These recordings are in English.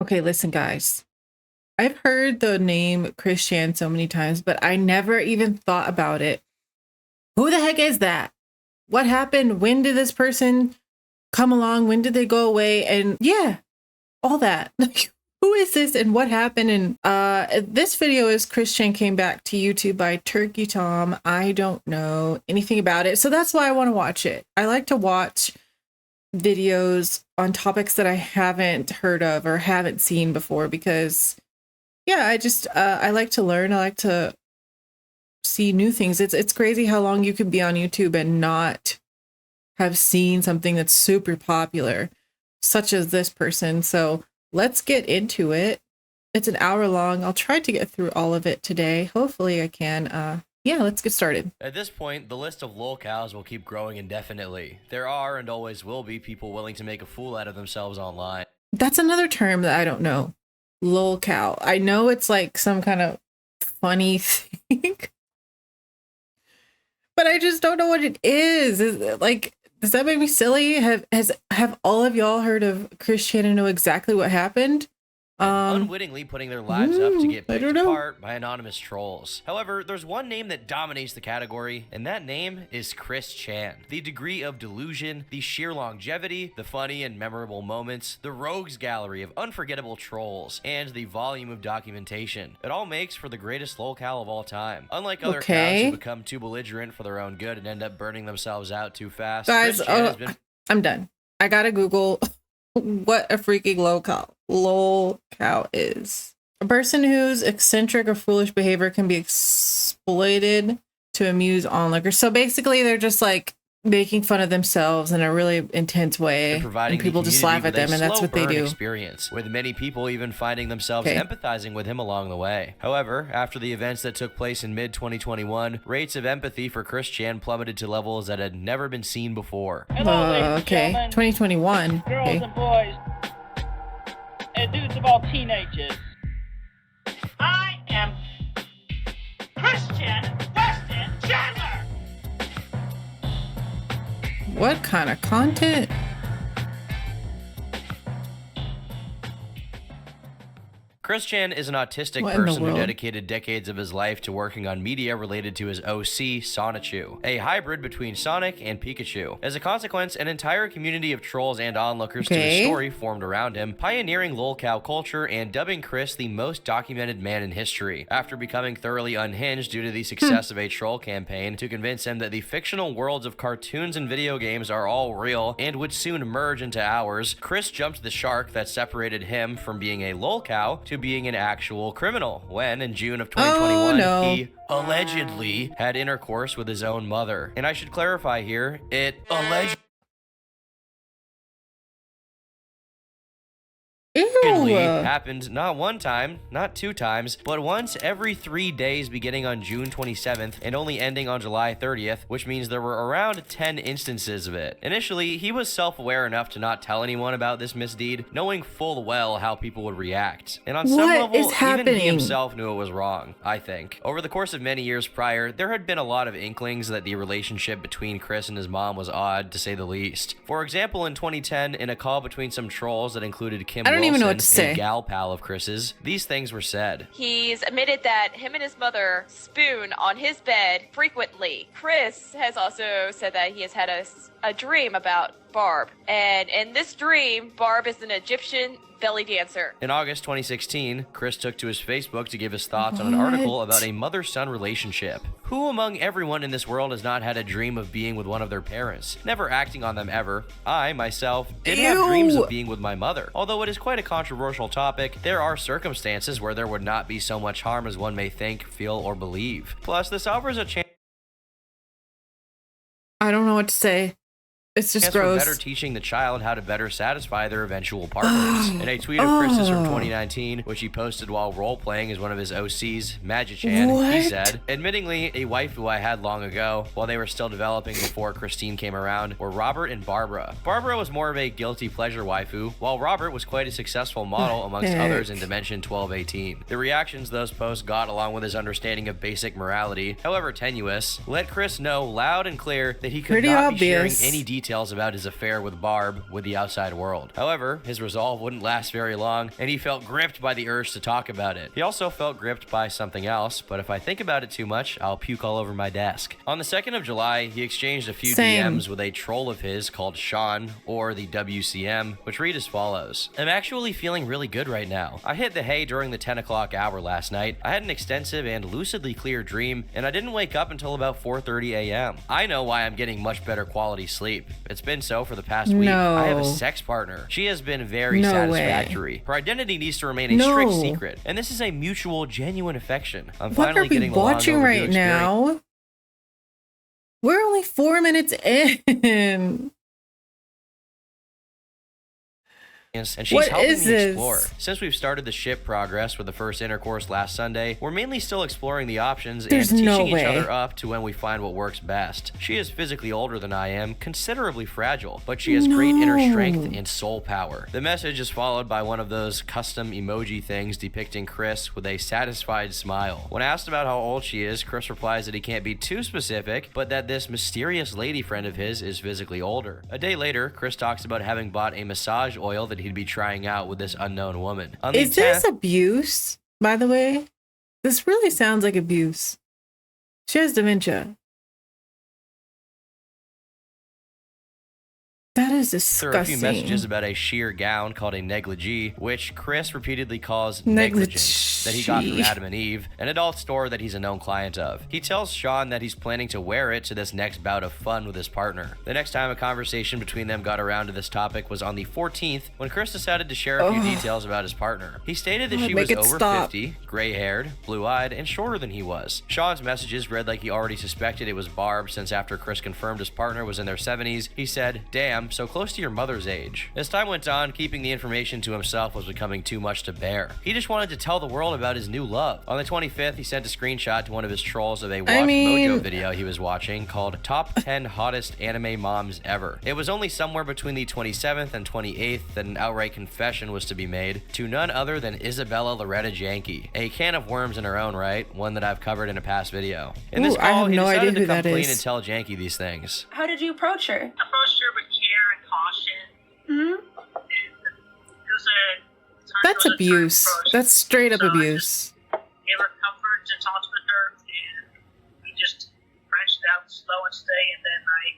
Okay, listen, guys. I've heard the name Christian so many times, but I never even thought about it. Who the heck is that? What happened? When did this person come along? When did they go away? And yeah, all that. Who is this and what happened? And this video is Christian came back to YouTube by Turkey Tom. I don't know anything about it, so that's why I want to watch it. I like to watch videos on topics that I haven't heard of or haven't seen before because yeah, I like to learn. I like to see new things. It's crazy how long you can be on YouTube and not have seen something that's super popular, such as this person. So let's get into it. It's an hour long. I'll try to get through all of it today. Hopefully I can. Yeah, let's get started. At this point, the list of lolcows will keep growing indefinitely. There are and always will be people willing to make a fool out of themselves online. That's another term that I don't know. Lolcow. I know it's like some kind of funny thing, but I just don't know what it is. Is it like, does that make me silly? Have all of y'all heard of Christian and know exactly what happened? Unwittingly putting their lives up to get picked apart by anonymous trolls. However, there's one name that dominates the category, and that name is Chris Chan. The degree of delusion, the sheer longevity, the funny and memorable moments, the rogues gallery of unforgettable trolls, and the volume of documentation. It all makes for the greatest lolcow of all time. Unlike other cows who become too belligerent for their own good and end up burning themselves out too fast. Guys, I'm done. I gotta Google what a freaking lolcow is. A person whose eccentric or foolish behavior can be exploited to amuse onlookers. So basically they're just like making fun of themselves in a really intense way, and people just laugh at them, and that's what they do. Experience, with many people even finding themselves empathizing with him along the way. However, after the events that took place in mid-2021, rates of empathy for Chris Chan plummeted to levels that had never been seen before. Hello, 2021. Girls and boys, and dudes of all teenagers. I am Christian Weston Chandler. What kind of content? Chris Chan is an autistic person who dedicated decades of his life to working on media related to his OC, Sonichu, a hybrid between Sonic and Pikachu. As a consequence, an entire community of trolls and onlookers to his story formed around him, pioneering lolcow culture and dubbing Chris the most documented man in history. After becoming thoroughly unhinged due to the success of a troll campaign to convince him that the fictional worlds of cartoons and video games are all real and would soon merge into ours, Chris jumped the shark that separated him from being a lolcow to being an actual criminal when, in June of 2021, he allegedly had intercourse with his own mother. And I should clarify here, it allegedly happened not one time, not two times, but once every 3 days beginning on June 27th and only ending on July 30th, which means there were around 10 instances of it. Initially, he was self-aware enough to not tell anyone about this misdeed, knowing full well how people would react. And on some level, even he himself knew it was wrong, I think. Over the course of many years prior, there had been a lot of inklings that the relationship between Chris and his mom was odd, to say the least. For example, in 2010, in a call between some trolls that included Kim Wilson, even know what to say. A gal pal of Chris's, these things were said. He's admitted that him and his mother spoon on his bed frequently. Chris has also said that he has had a dream about Barb. And in this dream, Barb is an Egyptian belly dancer. In August 2016, Chris took to his Facebook to give his thoughts on an article about a mother-son relationship. Who among everyone in this world has not had a dream of being with one of their parents, never acting on them ever? I, myself, did have dreams of being with my mother. Although it is quite a controversial topic, there are circumstances where there would not be so much harm as one may think, feel, or believe. Plus, this offers a chance. I don't know what to say. It's just gross. For better teaching the child how to better satisfy their eventual partners. In a tweet of Chris's from 2019, which he posted while role-playing as one of his OCs, Magichan, he said, "Admittingly, a waifu I had long ago, while they were still developing before Christine came around, were Robert and Barbara. Barbara was more of a guilty pleasure waifu, while Robert was quite a successful model amongst others in Dimension 1218. The reactions those posts got, along with his understanding of basic morality, however tenuous, let Chris know loud and clear that he could not be sharing any details details about his affair with Barb with the outside world. However, his resolve wouldn't last very long, and he felt gripped by the urge to talk about it. He also felt gripped by something else, but if I think about it too much, I'll puke all over my desk. On the 2nd of July, he exchanged a few DMs with a troll of his called Sean, or the WCM, which read as follows. I'm actually feeling really good right now. I hit the hay during the 10 o'clock hour last night. I had an extensive and lucidly clear dream, and I didn't wake up until about 4:30 a.m. I know why I'm getting much better quality sleep. It's been so for the past week. I have a sex partner. She has been very satisfactory. Her identity needs to remain a strict secret, and this is a mutual, genuine affection. I'm finally getting the watching right now. We're only 4 minutes in. And she's helping me explore. Since we've started the ship progress with the first intercourse last Sunday, we're mainly still exploring the options and teaching each other up to when we find what works best. She is physically older than I am, considerably fragile, but she has great inner strength and soul power. The message is followed by one of those custom emoji things depicting Chris with a satisfied smile. When asked about how old she is, Chris replies that he can't be too specific, but that this mysterious lady friend of his is physically older. A day later, Chris talks about having bought a massage oil that he'd be trying out with this unknown woman. Is this abuse, by the way? This really sounds like abuse. She has dementia. That is disgusting. There are a few messages about a sheer gown called a negligee, which Chris repeatedly calls negligent, that he got from Adam and Eve, an adult store that he's a known client of. He tells Sean that he's planning to wear it to this next bout of fun with his partner. The next time a conversation between them got around to this topic was on the 14th, when Chris decided to share a few details about his partner. He stated that she was over 50, gray-haired, blue-eyed, and shorter than he was. Sean's messages read like he already suspected it was Barb, since after Chris confirmed his partner was in their 70s, he said, "Damn, so close to your mother's age." As time went on, keeping the information to himself was becoming too much to bear. He just wanted to tell the world about his new love. On the 25th, he sent a screenshot to one of his trolls of a Watch Mojo video he was watching called Top 10 Hottest Anime Moms Ever. It was only somewhere between the 27th and 28th that an outright confession was to be made to none other than Isabella Loretta Yankee, a can of worms in her own right, one that I've covered in a past video. In this call, he decided to come clean and tell Yankee these things. How did you approach her? I approached her with care and caution. That's abuse. That's straight up abuse. Give her comfort and talked with her, and we just branched out slow and steady, and then I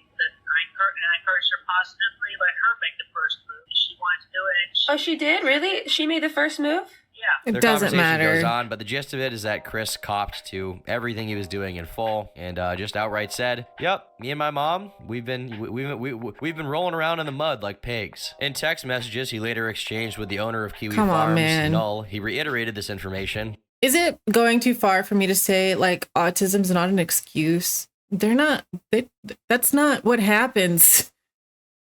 encouraged her positively, let her make the first move. She wanted to do it. She did? Really? She made the first move? Yeah. It doesn't matter. Goes on, but the gist of it is that Chris copped to everything he was doing in full, and just outright said, "Yep, me and my mom, we've been rolling around in the mud like pigs." In text messages he later exchanged with the owner of Kiwi Farms, Null, he reiterated this information. Is it going too far for me to say like autism's not an excuse? That's not what happens.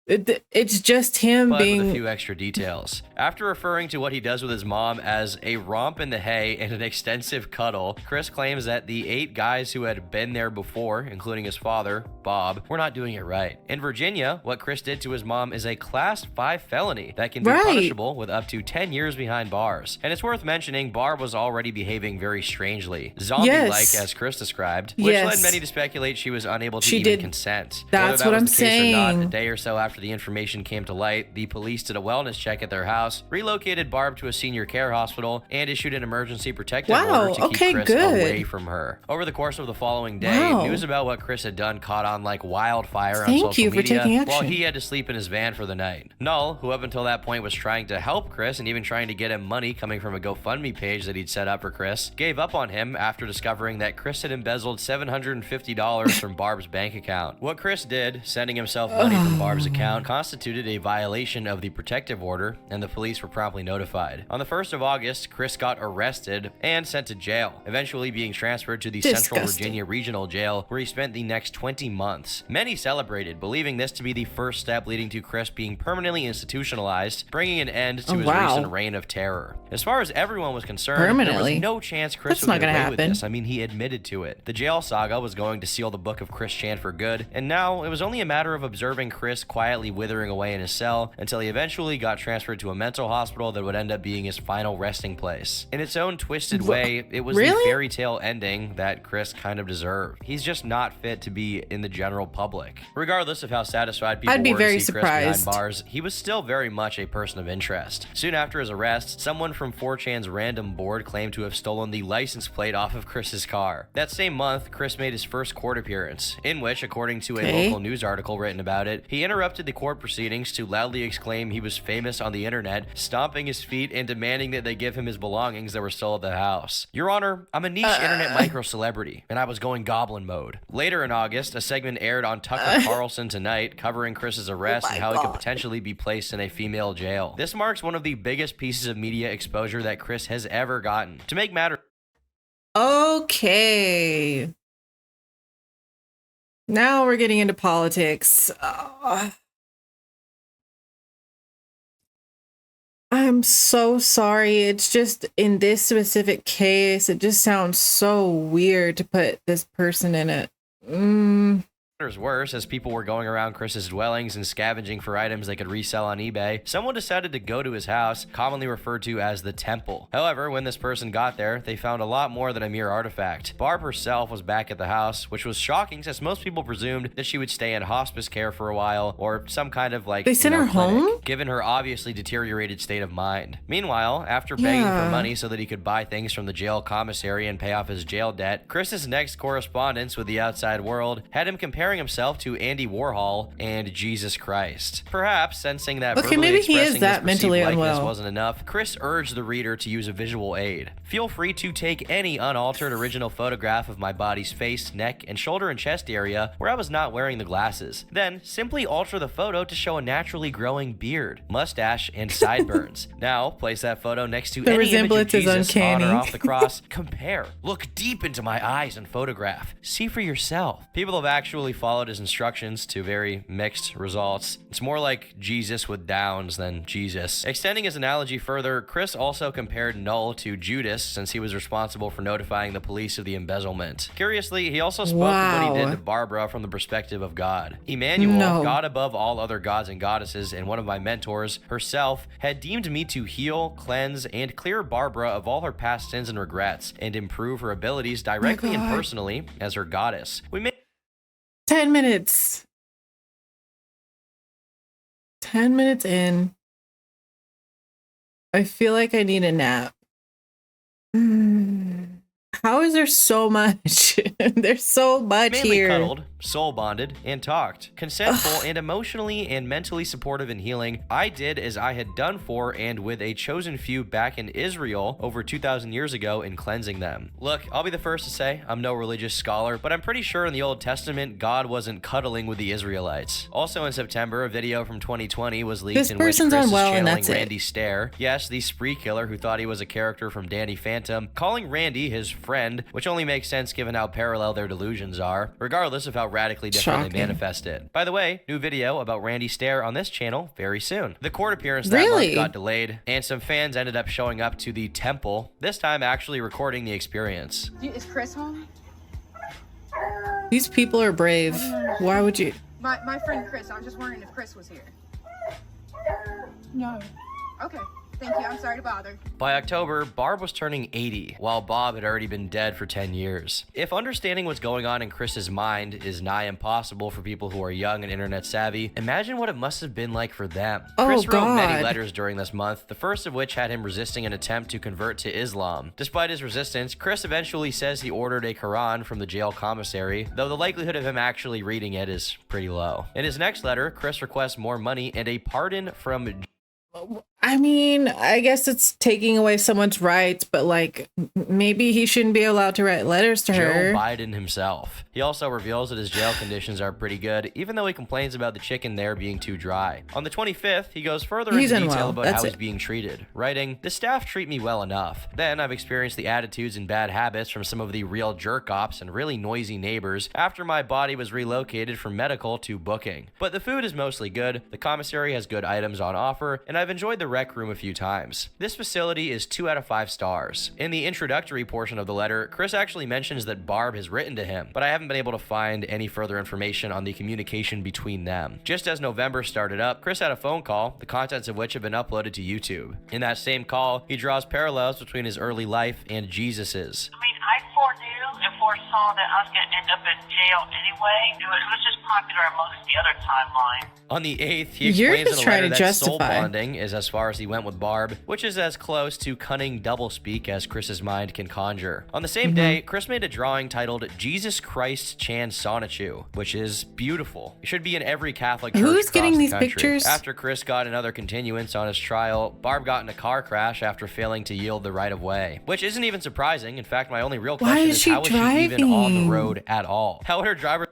It's just him being with a few extra details. After referring to what he does with his mom as a romp in the hay and an extensive cuddle, Chris claims that the 8 guys who had been there before, including his father, Bob, were not doing it right. In Virginia, what Chris did to his mom is a Class 5 felony that can be punishable with up to 10 years behind bars. And it's worth mentioning, Barb was already behaving very strangely, zombie-like as Chris described, which led many to speculate she was unable to even consent. That's what I'm saying. Or not, a day or so after the information came to light, the police did a wellness check at their house, relocated Barb to a senior care hospital, and issued an emergency protective order to keep Chris away from her. Over the course of the following day, news about what Chris had done caught on like wildfire on social media, while he had to sleep in his van for the night. Null, who up until that point was trying to help Chris and even trying to get him money coming from a GoFundMe page that he'd set up for Chris, gave up on him after discovering that Chris had embezzled $750 from Barb's bank account. What Chris did, sending himself money from Barb's account, constituted a violation of the protective order, and the police were promptly notified. On the 1st of August, Chris got arrested and sent to jail, eventually being transferred to the Central Virginia Regional Jail, where he spent the next 20 months. Many celebrated, believing this to be the first step leading to Chris being permanently institutionalized, bringing an end to his recent reign of terror. As far as everyone was concerned, there was no chance Chris would get away with this. I mean, he admitted to it. The jail saga was going to seal the book of Chris Chan for good, and now it was only a matter of observing Chris quietly quietly withering away in his cell until he eventually got transferred to a mental hospital that would end up being his final resting place. In its own twisted way, it was the fairy tale ending that Chris kind of deserved. He's just not fit to be in the general public. Regardless of how satisfied people were to see Chris behind bars, he was still very much a person of interest. Soon after his arrest, someone from 4chan's random board claimed to have stolen the license plate off of Chris's car. That same month, Chris made his first court appearance, in which, according to a local news article written about it, he interrupted the court proceedings to loudly exclaim he was famous on the internet, stomping his feet and demanding that they give him his belongings that were still at the house. Your Honor, I'm a niche internet micro-celebrity, and I was going goblin mode. Later in August, a segment aired on Tucker Carlson Tonight covering Chris's arrest and how he could potentially be placed in a female jail. This marks one of the biggest pieces of media exposure that Chris has ever gotten. To make matters... Okay. Now we're getting into politics. I'm so sorry. It's just in this specific case, it just sounds so weird to put this person in it. Worse, as people were going around Chris's dwellings and scavenging for items they could resell on eBay, someone decided to go to his house, commonly referred to as the temple. However, when this person got there, they found a lot more than a mere artifact. Barb herself was back at the house, which was shocking since most people presumed that she would stay in hospice care for a while or some kind of like, they sent her home, given her obviously deteriorated state of mind. Meanwhile, after begging for money so that he could buy things from the jail commissary and pay off his jail debt, Chris's next correspondence with the outside world had him comparing himself to Andy Warhol and Jesus Christ. Perhaps sensing that maybe he is that mentally unwell wasn't enough, Chris urged the reader to use a visual aid. Feel free to take any unaltered original photograph of my body's face, neck, and shoulder and chest area where I was not wearing the glasses. Then simply alter the photo to show a naturally growing beard, mustache, and sideburns. Now place that photo next to any image of Jesus on or off the cross. Compare. Look deep into my eyes and photograph. See for yourself. People have actually followed his instructions to very mixed results. It's more like Jesus with downs than Jesus. Extending his analogy further, Chris also compared Null to Judas since he was responsible for notifying the police of the embezzlement. Curiously, he also spoke of what he did to Barbara from the perspective of God. Emmanuel, God above all other gods and goddesses, and one of my mentors, herself, had deemed me to heal, cleanse, and clear Barbara of all her past sins and regrets, and improve her abilities directly and personally as her goddess. We may 10 minutes. 10 minutes in. I feel like I need a nap. How is there so much? There's so much mainly here. Cuddled, soul bonded, and talked. Consentful and emotionally and mentally supportive and healing. I did as I had done for and with a chosen few back in Israel over 2,000 years ago in cleansing them. Look, I'll be the first to say I'm no religious scholar, but I'm pretty sure in the Old Testament, God wasn't cuddling with the Israelites. Also in September, a video from 2020 was leaked in which Chris is channeling Randy Stair. Yes, the spree killer who thought he was a character from Danny Phantom, calling Randy his friend, which only makes sense given how parallel their delusions are, regardless of how radically different they manifest it. By the way, new video about Randy Stair on this channel very soon. The court appearance that month got delayed, and some fans ended up showing up to the temple, this time actually recording the experience. Is Chris home? These people are brave. Why would you? My friend Chris, I was just wondering if Chris was here. No. Okay. Thank you. I'm sorry to bother. By October, Barb was turning 80, while Bob had already been dead for 10 years. If understanding what's going on in Chris's mind is nigh impossible for people who are young and internet savvy, imagine what it must have been like for them. Chris wrote many letters during this month, the first of which had him resisting an attempt to convert to Islam. Despite his resistance, Chris eventually says he ordered a Quran from the jail commissary, though the likelihood of him actually reading it is pretty low. In his next letter, Chris requests more money and a pardon from I mean, I guess it's taking away someone's rights, but like maybe he shouldn't be allowed to write letters to her. Joe Biden himself. He also reveals that his jail conditions are pretty good, even though he complains about the chicken there being too dry. On the 25th, he goes further into detail about how he's being treated, writing, "The staff treat me well enough. Then I've experienced the attitudes and bad habits from some of the real jerk-ops and really noisy neighbors after my body was relocated from medical to booking. But the food is mostly good, the commissary has good items on offer, and I've enjoyed the rec room a few times. This facility is 2 out of 5 stars. In the introductory portion of the letter, Chris actually mentions that Barb has written to him, but I haven't been able to find any further information on the communication between them. Just as November started up, Chris had a phone call, the contents of which have been uploaded to YouTube. In that same call, he draws parallels between his early life and Jesus's. I mean, I foreknew and foresaw that I was going to end up in jail anyway. It was just popular amongst the other timeline. On the 8th, he explains in a letter that soul bonding is as far as he went with Barb, which is as close to cunning doublespeak as Chris's mind can conjure. On the same day, Chris made a drawing titled Jesus Christ Chan Sonichu, which is beautiful. It should be in every Catholic church Who's getting the these country. pictures? After Chris got another continuance on his trial, Barb got in a car crash after failing to yield the right of way, which isn't even surprising. In fact, my only real question is how is she even on the road at all? How would her driver...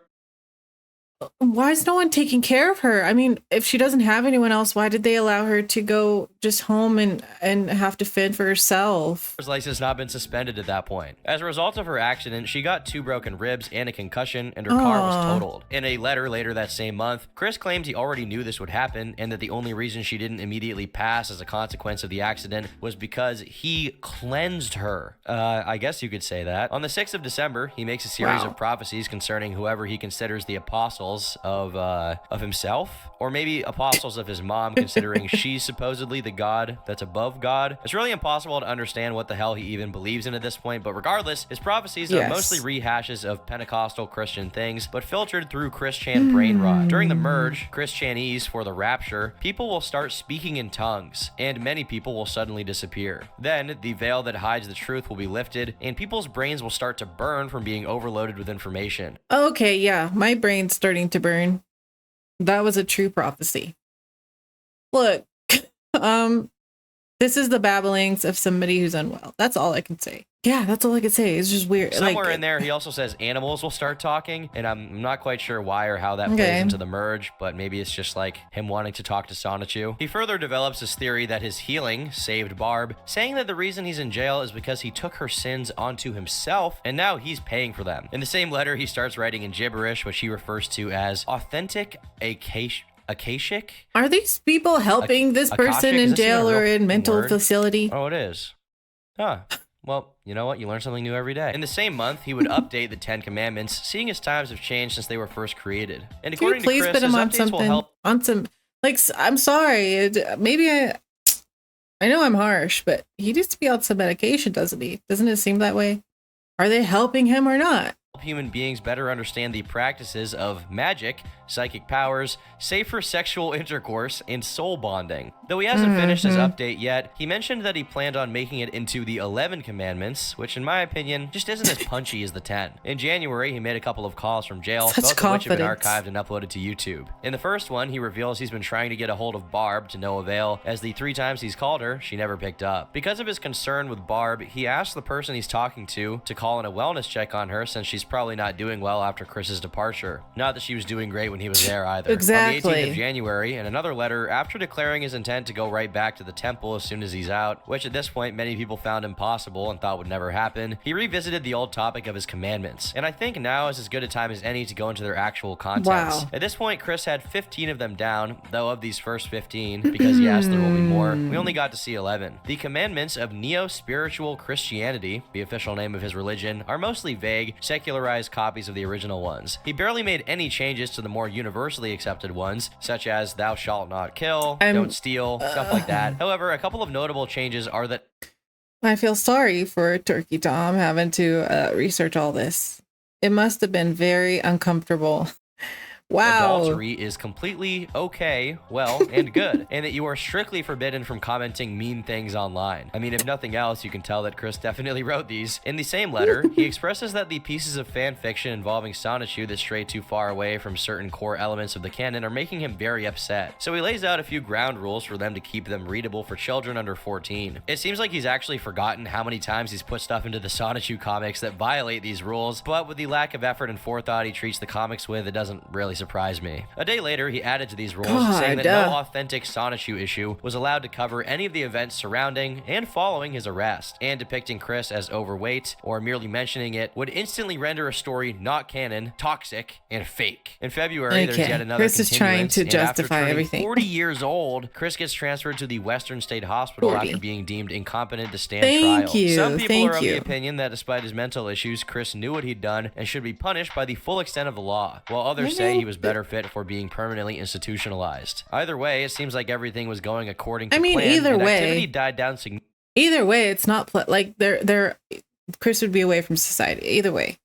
Why is no one taking care of her? I mean, if she doesn't have anyone else, why did they allow her to go just home and have to fend for herself? Her license not been suspended at that point. As a result of her accident, she got 2 broken ribs and a concussion, and her car was totaled. In a letter later that same month, Chris claimed he already knew this would happen, and that the only reason she didn't immediately pass as a consequence of the accident was because he cleansed her. I guess you could say that. On the 6th of December, he makes a series of prophecies concerning whoever he considers the apostles of himself, or maybe apostles of his mom, considering she's supposedly the God that's above God. It's really impossible to understand what the hell he even believes in at this point, but regardless, his prophecies are mostly rehashes of Pentecostal Christian things, but filtered through Christian brain rot. During the merge, Christianese for the rapture, people will start speaking in tongues, and many people will suddenly disappear. Then, the veil that hides the truth will be lifted, and people's brains will start to burn from being overloaded with information. Okay, yeah, my brain's starting to burn. That was a true prophecy. Look, this is the babblings of somebody who's unwell. That's all I can say. Yeah, that's all I could say. It's just weird. Somewhere in there, he also says animals will start talking, and I'm not quite sure why or how that plays into the merge, but maybe it's just like him wanting to talk to Sonichu. He further develops his theory that his healing saved Barb, saying that the reason he's in jail is because he took her sins onto himself, and now he's paying for them. In the same letter, he starts writing in gibberish, which he refers to as authentic Akashic? Are these people helping this person in jail or in mental facility? Oh, it is. Huh. Well, you know what? You learn something new every day. In the same month, he would update the 10 Commandments, seeing as times have changed since they were first created. And according to Chris, his updates will help. On some, like, I'm sorry. Maybe I know I'm harsh, but he needs to be on some medication, doesn't he? Doesn't it seem that way? Are they helping him or not? Human beings better understand the practices of magic, psychic powers, safer sexual intercourse, and soul bonding. Though he hasn't finished his update yet, he mentioned that he planned on making it into the 11 Commandments, which in my opinion just isn't as punchy as the 10. In January, he made a couple of calls from jail, both of which have been archived and uploaded to YouTube. In the first one, he reveals he's been trying to get a hold of Barb to no avail, as the 3 times he's called her, she never picked up. Because of his concern with Barb, he asked the person he's talking to call in a wellness check on her, since she's probably not doing well after Chris's departure. Not that she was doing great when he was there either. Exactly. On the 18th of January, in another letter, after declaring his intent to go right back to the temple as soon as he's out, which at this point many people found impossible and thought would never happen, he revisited the old topic of his commandments. And I think now is as good a time as any to go into their actual contents. Wow. At this point, Chris had 15 of them down, though of these first 15, because he asked there will be more, we only got to see 11. The commandments of neo-spiritual Christianity, the official name of his religion, are mostly vague, secularized copies of the original ones. He barely made any changes to the more universally accepted ones, such as thou shalt not kill, don't steal, stuff like that. However, a couple of notable changes are that I feel sorry for Turkey Tom having to research all this. It must have been very uncomfortable. Wow. Adultery is completely okay, well, and good, and that you are strictly forbidden from commenting mean things online. I mean, if nothing else, you can tell that Chris definitely wrote these. In the same letter, he expresses that the pieces of fan fiction involving Sonichu that stray too far away from certain core elements of the canon are making him very upset. So he lays out a few ground rules for them to keep them readable for children under 14. It seems like he's actually forgotten how many times he's put stuff into the Sonichu comics that violate these rules, but with the lack of effort and forethought he treats the comics with, it doesn't really surprise me. A day later, he added to these rules, saying that no authentic Sonichu issue was allowed to cover any of the events surrounding and following his arrest, and depicting Chris as overweight or merely mentioning it would instantly render a story not canon, toxic, and fake. In February, there's yet another Chris is trying to justify everything. 40 years old, Chris gets transferred to the Western State Hospital after being deemed incompetent to stand trial. Some people are of the opinion that despite his mental issues, Chris knew what he'd done and should be punished by the full extent of the law, while others say he was better fit for being permanently institutionalized. Either way, it seems like everything was going according to plan. Either way, activity died down significantly. Either way, it's not like Chris would be away from society. Either way,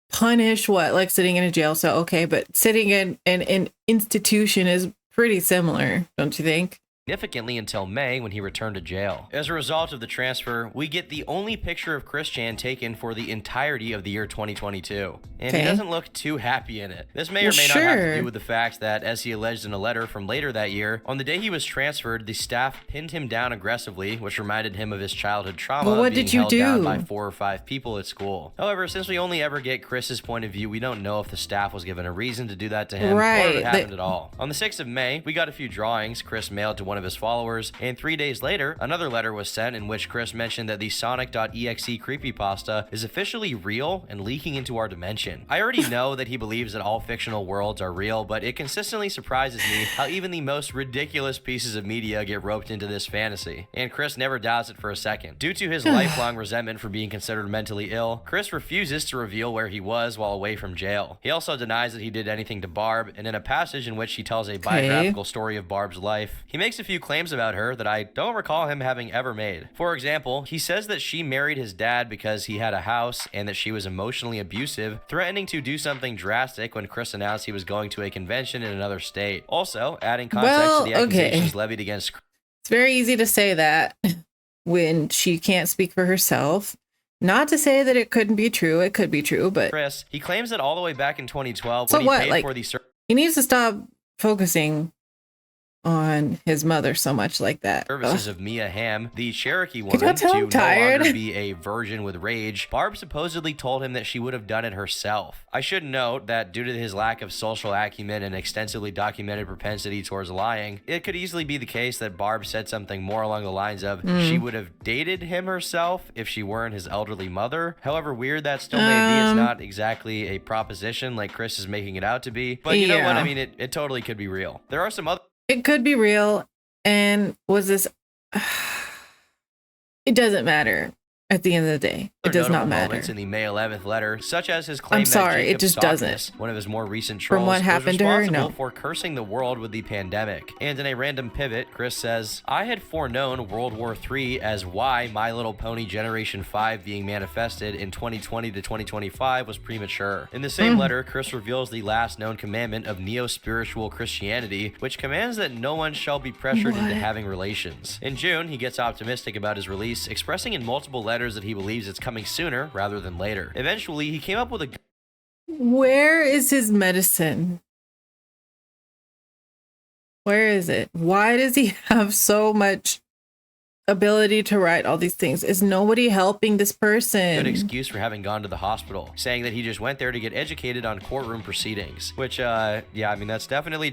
punish what, like sitting in a jail cell, okay, but sitting in an institution is pretty similar, don't you think? Significantly until May, when he returned to jail. As a result of the transfer, we get the only picture of Chris Chan taken for the entirety of the year 2022, and he doesn't look too happy in it. This may or may not have to do with the fact that, as he alleged in a letter from later that year, on the day he was transferred, the staff pinned him down aggressively, which reminded him of his childhood trauma of being held down by 4 or 5 people at school. However, since we only ever get Chris's point of view, we don't know if the staff was given a reason to do that to him, or if it happened at all. On the 6th of May, we got a few drawings Chris mailed to one of his followers, and 3 days later, another letter was sent in which Chris mentioned that the Sonic.exe creepypasta is officially real and leaking into our dimension. I already know that he believes that all fictional worlds are real, but it consistently surprises me how even the most ridiculous pieces of media get roped into this fantasy, and Chris never doubts it for a second. Due to his lifelong resentment for being considered mentally ill, Chris refuses to reveal where he was while away from jail. He also denies that he did anything to Barb, and in a passage in which he tells a biographical story of Barb's life, he makes a few claims about her that I don't recall him having ever made. For example, he says that she married his dad because he had a house and that she was emotionally abusive, threatening to do something drastic when Chris announced he was going to a convention in another state. Also, adding context to the accusations levied against Chris. It's very easy to say that when she can't speak for herself. Not to say that it couldn't be true. It could be true, but Chris, he claims that all the way back in 2012, when he paid for the he needs to stop focusing on his mother so much like that. Services of Mia Hamm, the Cherokee woman, to no longer be a virgin with rage. Barb supposedly told him that she would have done it herself. I should note that due to his lack of social acumen and extensively documented propensity towards lying, it could easily be the case that Barb said something more along the lines of she would have dated him herself if she weren't his elderly mother. However weird that still may be, it's not exactly a proposition like Chris is making it out to be. But you know what? I mean, it totally could be real. There are some other... It could be real. And was this... It doesn't matter. At the end of the day, it does not matter. In the May 11th letter, such as his claim that Jacob it just doesn't. One of his more recent trolls, from what happened to her, no. for cursing the world with the pandemic. And in a random pivot, Chris says, "I had foreknown World War III as why My Little Pony Generation 5 being manifested in 2020 to 2025 was premature." In the same letter, Chris reveals the last known commandment of neo-spiritual Christianity, which commands that no one shall be pressured into having relations. In June, he gets optimistic about his release, expressing in multiple letters that he believes it's coming sooner rather than later. Eventually, he came up with a... Where is his medicine? Where is it? Why does he have so much ability to write all these things? Is nobody helping this person? Good excuse for having gone to the hospital, saying that he just went there to get educated on courtroom proceedings, which yeah, I mean, that's definitely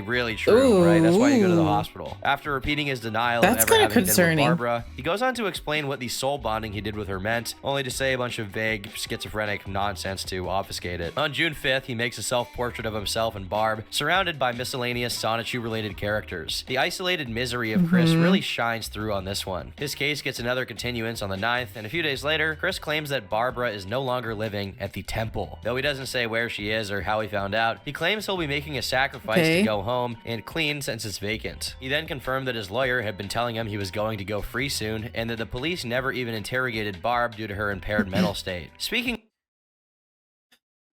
really true. Right, that's why you go to the hospital. After repeating his denial of ever having been with Barbara, he goes on to explain what the soul bonding he did with her meant, only to say a bunch of vague schizophrenic nonsense to obfuscate it. On June 5th, he makes a self-portrait of himself and Barb, surrounded by miscellaneous Sonichu related characters. The isolated misery of Chris really shines through on this one. His case gets another continuance on the 9th, and a few days later, Chris claims that Barbara is no longer living at the temple. Though he doesn't say where she is or how he found out, he claims he'll be making a sacrifice to go home and clean since it's vacant. He then confirmed that his lawyer had been telling him he was going to go free soon, and that the police never even interrogated Barb due to her impaired mental state. Speaking...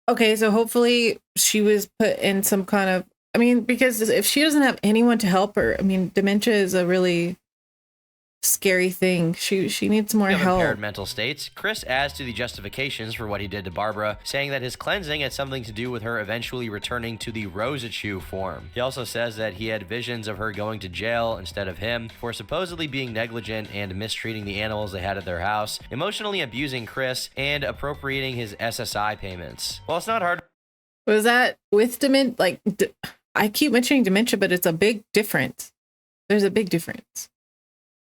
Okay, so hopefully she was put in some kind of... I mean, because if she doesn't have anyone to help her, I mean, dementia is a really scary thing. She needs more help. Impaired mental states. Chris adds to the justifications for what he did to Barbara, saying that his cleansing had something to do with her eventually returning to the Rosachu form. He also says that he had visions of her going to jail instead of him for supposedly being negligent and mistreating the animals they had at their house, emotionally abusing Chris, and appropriating his SSI payments. Well, it's not hard Was that with dementia? Like, I keep mentioning dementia, but it's a big difference. There's a big difference.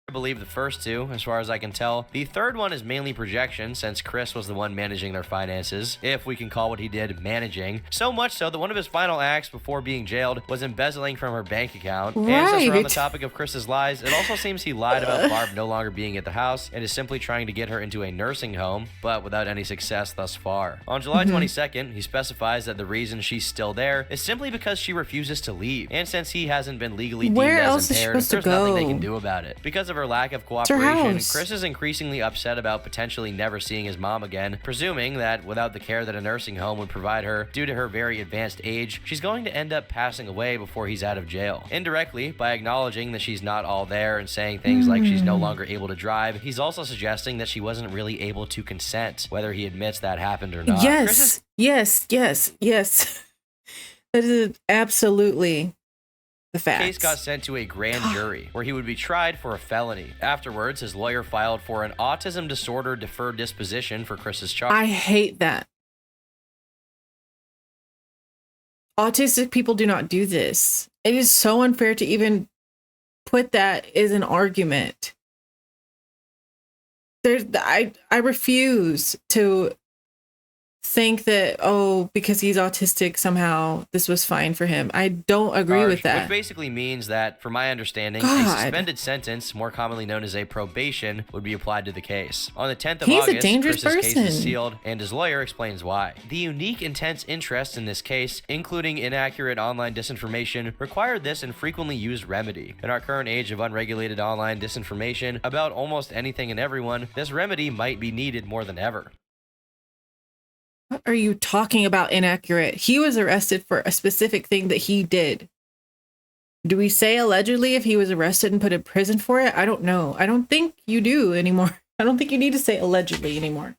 I believe the first two, as far as I can tell. The third one is mainly projection, since Chris was the one managing their finances, if we can call what he did managing. So much so that one of his final acts before being jailed was embezzling from her bank account. Right. And since we're on the topic of Chris's lies, it also seems he lied about Barb no longer being at the house and is simply trying to get her into a nursing home, but without any success thus far. On July 22nd, he specifies that the reason she's still there is simply because she refuses to leave. And since he hasn't been legally deemed as impaired, there's nothing they can do about it. Because of her lack of cooperation, Chris is increasingly upset about potentially never seeing his mom again, presuming that without the care that a nursing home would provide her due to her very advanced age, she's going to end up passing away before he's out of jail. Indirectly, by acknowledging that she's not all there and saying things like she's no longer able to drive, he's also suggesting that she wasn't really able to consent, whether he admits that happened or not. Yes. That is absolutely the facts. The case got sent to a grand jury, where he would be tried for a felony. Afterwards, his lawyer filed for an autism disorder deferred disposition for Chris's charge. I hate that. Autistic people do not do this. It is so unfair to even put that as an argument. I refuse to think that, oh, because he's autistic, somehow this was fine for him. I don't agree with that. Which basically means that, from my understanding, a suspended sentence, more commonly known as a probation, would be applied to the case. On the 10th of August, Chris's case is sealed, and his lawyer explains why. The unique, intense interest in this case, including inaccurate online disinformation, required this infrequently used remedy. In our current age of unregulated online disinformation about almost anything and everyone, this remedy might be needed more than ever. What are you talking about inaccurate? He was arrested for a specific thing that he did. Do we say allegedly if he was arrested and put in prison for it? I don't know. I don't think you do anymore. I don't think you need to say allegedly anymore.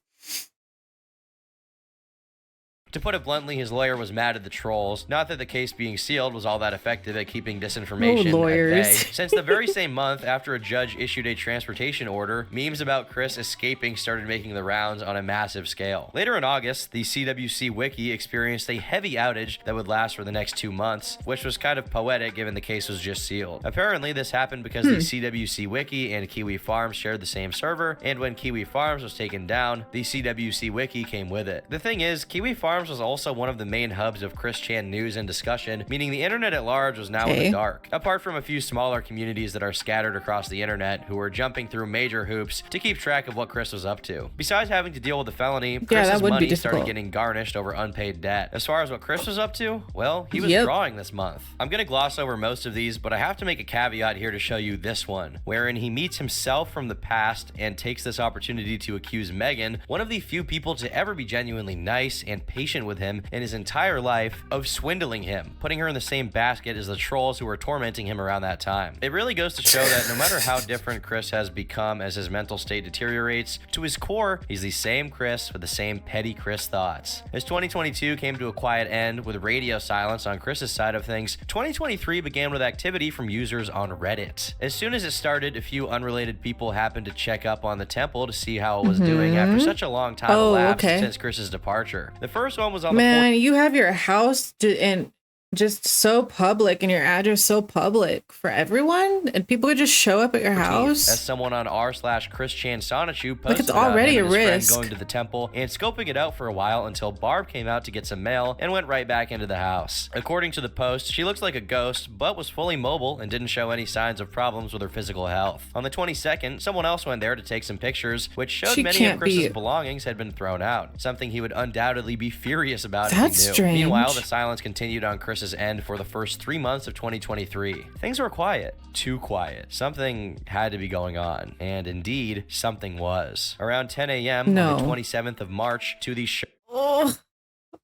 To put it bluntly, his lawyer was mad at the trolls. Not that the case being sealed was all that effective at keeping disinformation at bay. Since the very same month after a judge issued a transportation order, memes about Chris escaping started making the rounds on a massive scale. Later in August, the CWC Wiki experienced a heavy outage that would last for the next 2 months, which was kind of poetic given the case was just sealed. Apparently, this happened because the CWC Wiki and Kiwi Farms shared the same server, and when Kiwi Farms was taken down, the CWC Wiki came with it. The thing is, Kiwi Farms was also one of the main hubs of Chris Chan news and discussion, meaning the internet at large was now in the dark. Apart from a few smaller communities that are scattered across the internet who were jumping through major hoops to keep track of what Chris was up to. Besides having to deal with the felony, Chris's money started getting garnished over unpaid debt. As far as what Chris was up to, well, he was drawing this month. I'm gonna gloss over most of these, but I have to make a caveat here to show you this one, wherein he meets himself from the past and takes this opportunity to accuse Megan, one of the few people to ever be genuinely nice and patient with him in his entire life, of swindling him, putting her in the same basket as the trolls who were tormenting him around that time. It really goes to show that no matter how different Chris has become as his mental state deteriorates, to his core, he's the same Chris with the same petty Chris thoughts. As 2022 came to a quiet end with radio silence on Chris's side of things, 2023 began with activity from users on Reddit. As soon as it started, a few unrelated people happened to check up on the temple to see how it was doing after such a long time elapsed since Chris's departure. The first one was on Man, you have your house and just so public and your address so public for everyone, and people could just show up at your house. As someone on r/Chris Chan Sonichu posted like it's already about a risk going to the temple and scoping it out for a while until Barb came out to get some mail and went right back into the house. According to the post, she looks like a ghost but was fully mobile and didn't show any signs of problems with her physical health. On the 22nd, someone else went there to take some pictures, which showed many of Chris's belongings had been thrown out, something he would undoubtedly be furious about if he knew. Strange. Meanwhile, the silence continued on Chris's end for the first 3 months of 2023. Things were quiet. Too quiet. Something had to be going on. And indeed, something was. Around 10 a.m. on the 27th of March, to the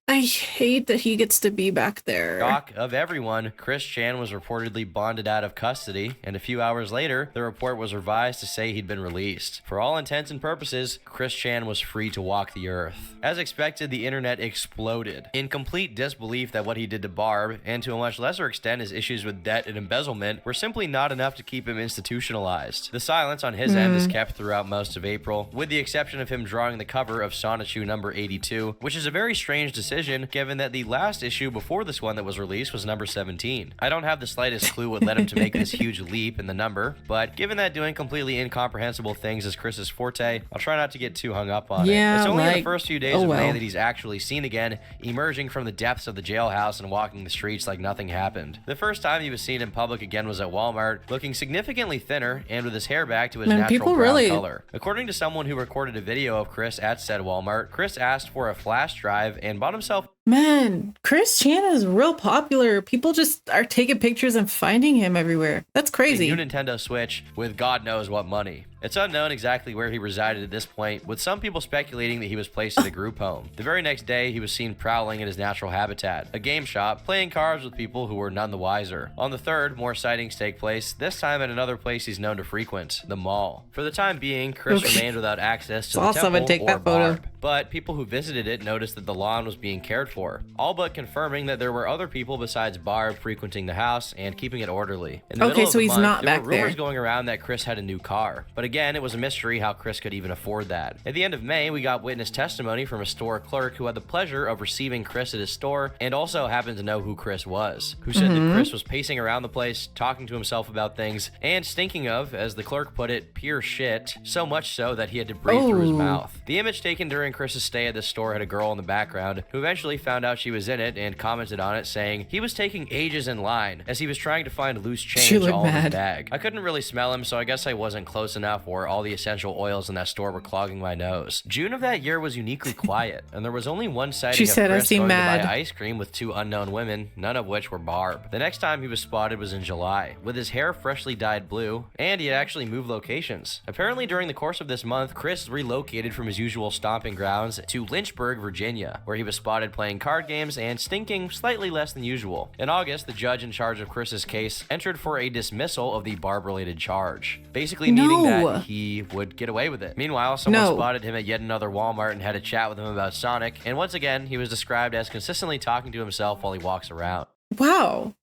I hate that he gets to be back there. Shock of everyone, Chris Chan was reportedly bonded out of custody, and a few hours later, the report was revised to say he'd been released. For all intents and purposes, Chris Chan was free to walk the earth. As expected, the internet exploded. In complete disbelief that what he did to Barb, and to a much lesser extent his issues with debt and embezzlement, were simply not enough to keep him institutionalized. The silence on his end is kept throughout most of April, with the exception of him drawing the cover of Sonichu number 82, which is a very strange decision decision, given that the last issue before this one that was released was number 17. I don't have the slightest clue what led him to make this huge leap in the number, but given that doing completely incomprehensible things is Chris's forte, I'll try not to get too hung up on it. It's only in the first few days of May that he's actually seen again, emerging from the depths of the jailhouse and walking the streets like nothing happened. The first time he was seen in public again was at Walmart, looking significantly thinner and with his hair back to his natural brown color. According to someone who recorded a video of Chris at said Walmart, Chris asked for a flash drive and bought himself. Man, Chris Chan is real popular. People just are taking pictures and finding him everywhere. That's crazy. A new Nintendo Switch with God knows what money. It's unknown exactly where he resided at this point, with some people speculating that he was placed in a group home. The very next day, he was seen prowling in his natural habitat, a game shop, playing cards with people who were none the wiser. On the 3rd, more sightings take place, this time at another place he's known to frequent, the mall. For the time being, Chris remained without access to the temple or Barb, but people who visited it noticed that the lawn was being cared for, all but confirming that there were other people besides Barb frequenting the house and keeping it orderly. In the middle of the month, there were rumors going around that Chris had a new car, but again, it was a mystery how Chris could even afford that. At the end of May, we got witness testimony from a store clerk who had the pleasure of receiving Chris at his store and also happened to know who Chris was, who said that Chris was pacing around the place, talking to himself about things, and stinking of, as the clerk put it, pure shit, so much so that he had to breathe through his mouth. The image taken during Chris's stay at the store had a girl in the background who eventually found out she was in it and commented on it, saying he was taking ages in line as he was trying to find loose change all in his bag. I couldn't really smell him, so I guess I wasn't close enough, or all the essential oils in that store were clogging my nose. June of that year was uniquely quiet, and there was only one sighting of Chris going to buy ice cream with 2 unknown women, none of which were Barb. The next time he was spotted was in July, with his hair freshly dyed blue, and he had actually moved locations. Apparently during the course of this month, Chris relocated from his usual stomping grounds to Lynchburg, Virginia, where he was spotted playing card games and stinking slightly less than usual. In August, the judge in charge of Chris's case entered for a dismissal of the Barb-related charge, basically meaning that he would get away with it. Meanwhile, someone spotted him at yet another Walmart and had a chat with him about Sonic, and once again, he was described as consistently talking to himself while he walks around. Wow.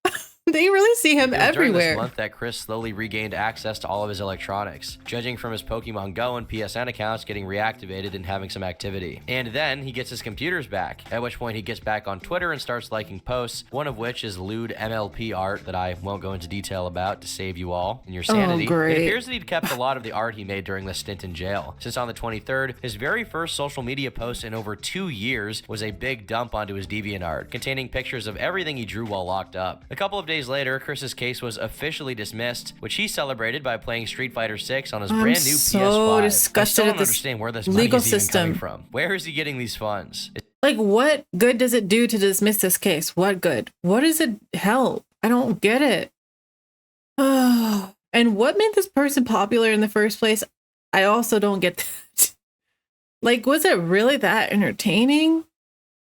They really see him everywhere. During this month that Chris slowly regained access to all of his electronics, judging from his Pokemon Go and PSN accounts getting reactivated and having some activity. And then he gets his computers back, at which point he gets back on Twitter and starts liking posts, one of which is lewd MLP art that I won't go into detail about to save you all and your sanity. It appears that he'd kept a lot of the art he made during this stint in jail, since on the 23rd, his very first social media post in over 2 years was a big dump onto his DeviantArt, containing pictures of everything he drew while locked up. A couple of days later, Chris's case was officially dismissed, which he celebrated by playing Street Fighter 6 on his brand new PS5. Disgusted I still don't at this understand where this money is even coming from. Where is he getting these funds? Like, what good does it do to dismiss this case? What good? What does it help? I don't get it. And what made this person popular in the first place? I also don't get that. Like, was it really that entertaining?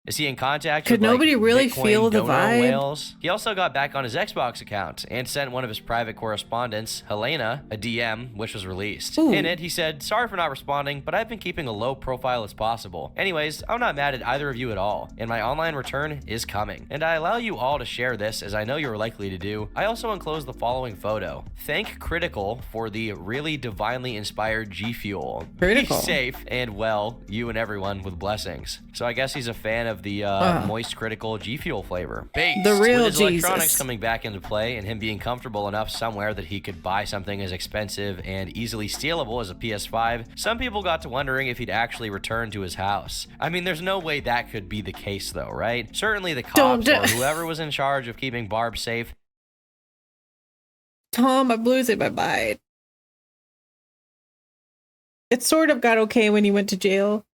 Is he in contact with nobody really Bitcoin feel the vibe? Whales? He also got back on his Xbox account and sent one of his private correspondents, Helena, a DM, which was released. In it, he said, "Sorry for not responding, but I've been keeping a low profile as possible. Anyways, I'm not mad at either of you at all, and my online return is coming. And I allow you all to share this, as I know you're likely to do. I also enclose the following photo. Thank Critical for the really divinely inspired G Fuel. Be safe and well, you and everyone, with blessings." So I guess he's a fan of the moist critical G Fuel flavor. Based the real with his electronics coming back into play and him being comfortable enough somewhere that he could buy something as expensive and easily stealable as a PS5, some people got to wondering if he'd actually return to his house. I mean, there's no way that could be the case though, right? Certainly the cops or whoever was in charge of keeping Barb safe. Tom, I'm losing my mind. It sort of got okay when he went to jail.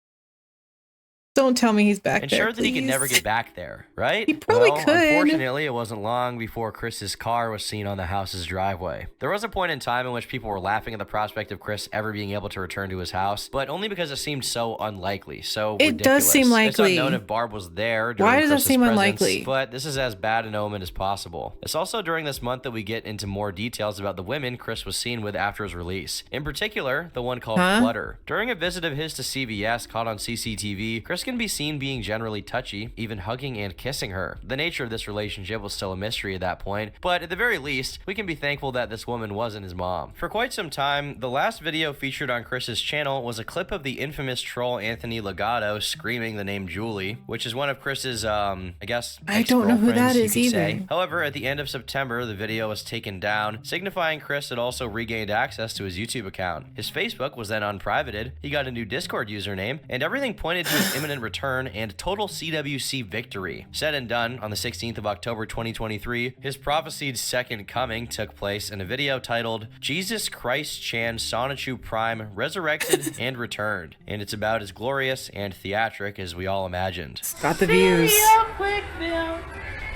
Don't tell me he's back there, sure that he could never get back there, right? He probably could. Unfortunately, it wasn't long before Chris's car was seen on the house's driveway. There was a point in time in which people were laughing at the prospect of Chris ever being able to return to his house, but only because it seemed so unlikely, so ridiculous. It does seem likely. It's unknown if Barb was there during Why does Chris's that seem presence, unlikely? But this is as bad an omen as possible. It's also during this month that we get into more details about the women Chris was seen with after his release. In particular, the one called Flutter. During a visit of his to CVS caught on CCTV, Chris can be seen being generally touchy, even hugging and kissing her. The nature of this relationship was still a mystery at that point, but at the very least, we can be thankful that this woman wasn't his mom. For quite some time, the last video featured on Chris's channel was a clip of the infamous troll Anthony Legato screaming the name Julie, which is one of Chris's, I guess, I don't know who that is either. However, at the end of September, the video was taken down, signifying Chris had also regained access to his YouTube account. His Facebook was then unprivated, he got a new Discord username, and everything pointed to his imminent return and total CWC victory. Said and done, on the 16th of October 2023, his prophesied second coming took place in a video titled Jesus Christ Chan Sonichu Prime Resurrected and Returned, and it's about as glorious and theatric as we all imagined. Got the views.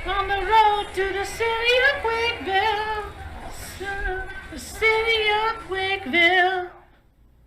On the road to the city of Quickville, the city of Quickville.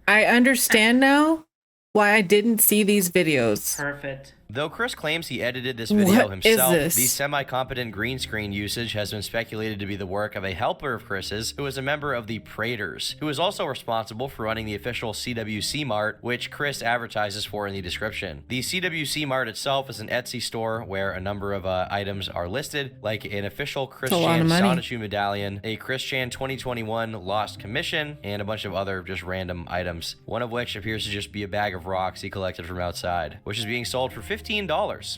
I understand now why I didn't see these videos. Perfect. Though Chris claims he edited this video himself, this? the semi-competent green screen usage has been speculated to be the work of a helper of Chris's, who is a member of the Praetors, who is also responsible for running the official CWC Mart, which Chris advertises for in the description. The CWC Mart itself is an Etsy store where a number of items are listed, like an official Chris Chan Sonichu medallion, a Chris Chan 2021 Lost Commission, and a bunch of other just random items, one of which appears to just be a bag of rocks he collected from outside, which is being sold for $15.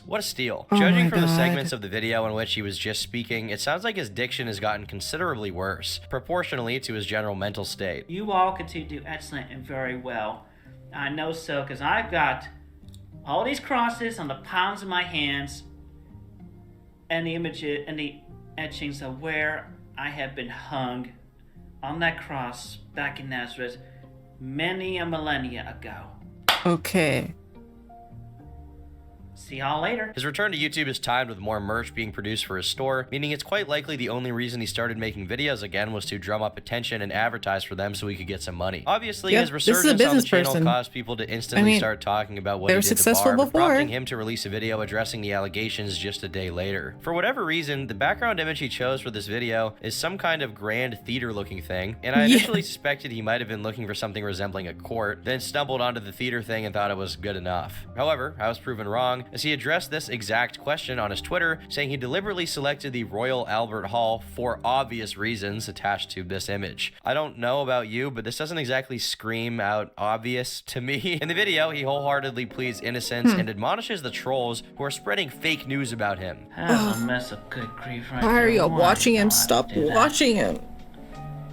What a steal. Judging from the segments of the video in which he was just speaking, it sounds like his diction has gotten considerably worse, proportionally to his general mental state. You all continue to do excellent and very well. I know so, because I've got all these crosses on the palms of my hands and the images and the etchings of where I have been hung on that cross back in Nazareth many a millennia ago. Okay. See y'all later. His return to YouTube is timed with more merch being produced for his store, meaning it's quite likely the only reason he started making videos again was to drum up attention and advertise for them so he could get some money. Obviously, his resurgence on the channel caused people to instantly start talking about what he did to Barb, prompting him to release a video addressing the allegations just a day later. For whatever reason, the background image he chose for this video is some kind of grand theater-looking thing, and I initially suspected he might have been looking for something resembling a court, then stumbled onto the theater thing and thought it was good enough. However, I was proven wrong, as he addressed this exact question on his Twitter, saying he deliberately selected the Royal Albert Hall for obvious reasons attached to this image. I don't know about you, but this doesn't exactly scream out obvious to me. In the video, he wholeheartedly pleads innocence and admonishes the trolls who are spreading fake news about him. That's a mess of good grief right Why are you there. watching him? Stop watching him.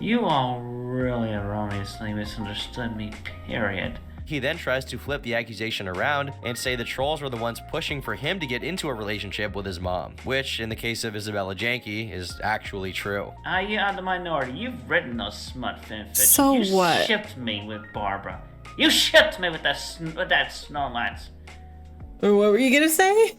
You all really erroneously misunderstood me, period. He then tries to flip the accusation around and say the trolls were the ones pushing for him to get into a relationship with his mom, which, in the case of Isabella Janke, is actually true. You are the minority. You've written those smut fanfics. So you what? You shipped me with Barbara. You shipped me with that Snowlands. What were you gonna say?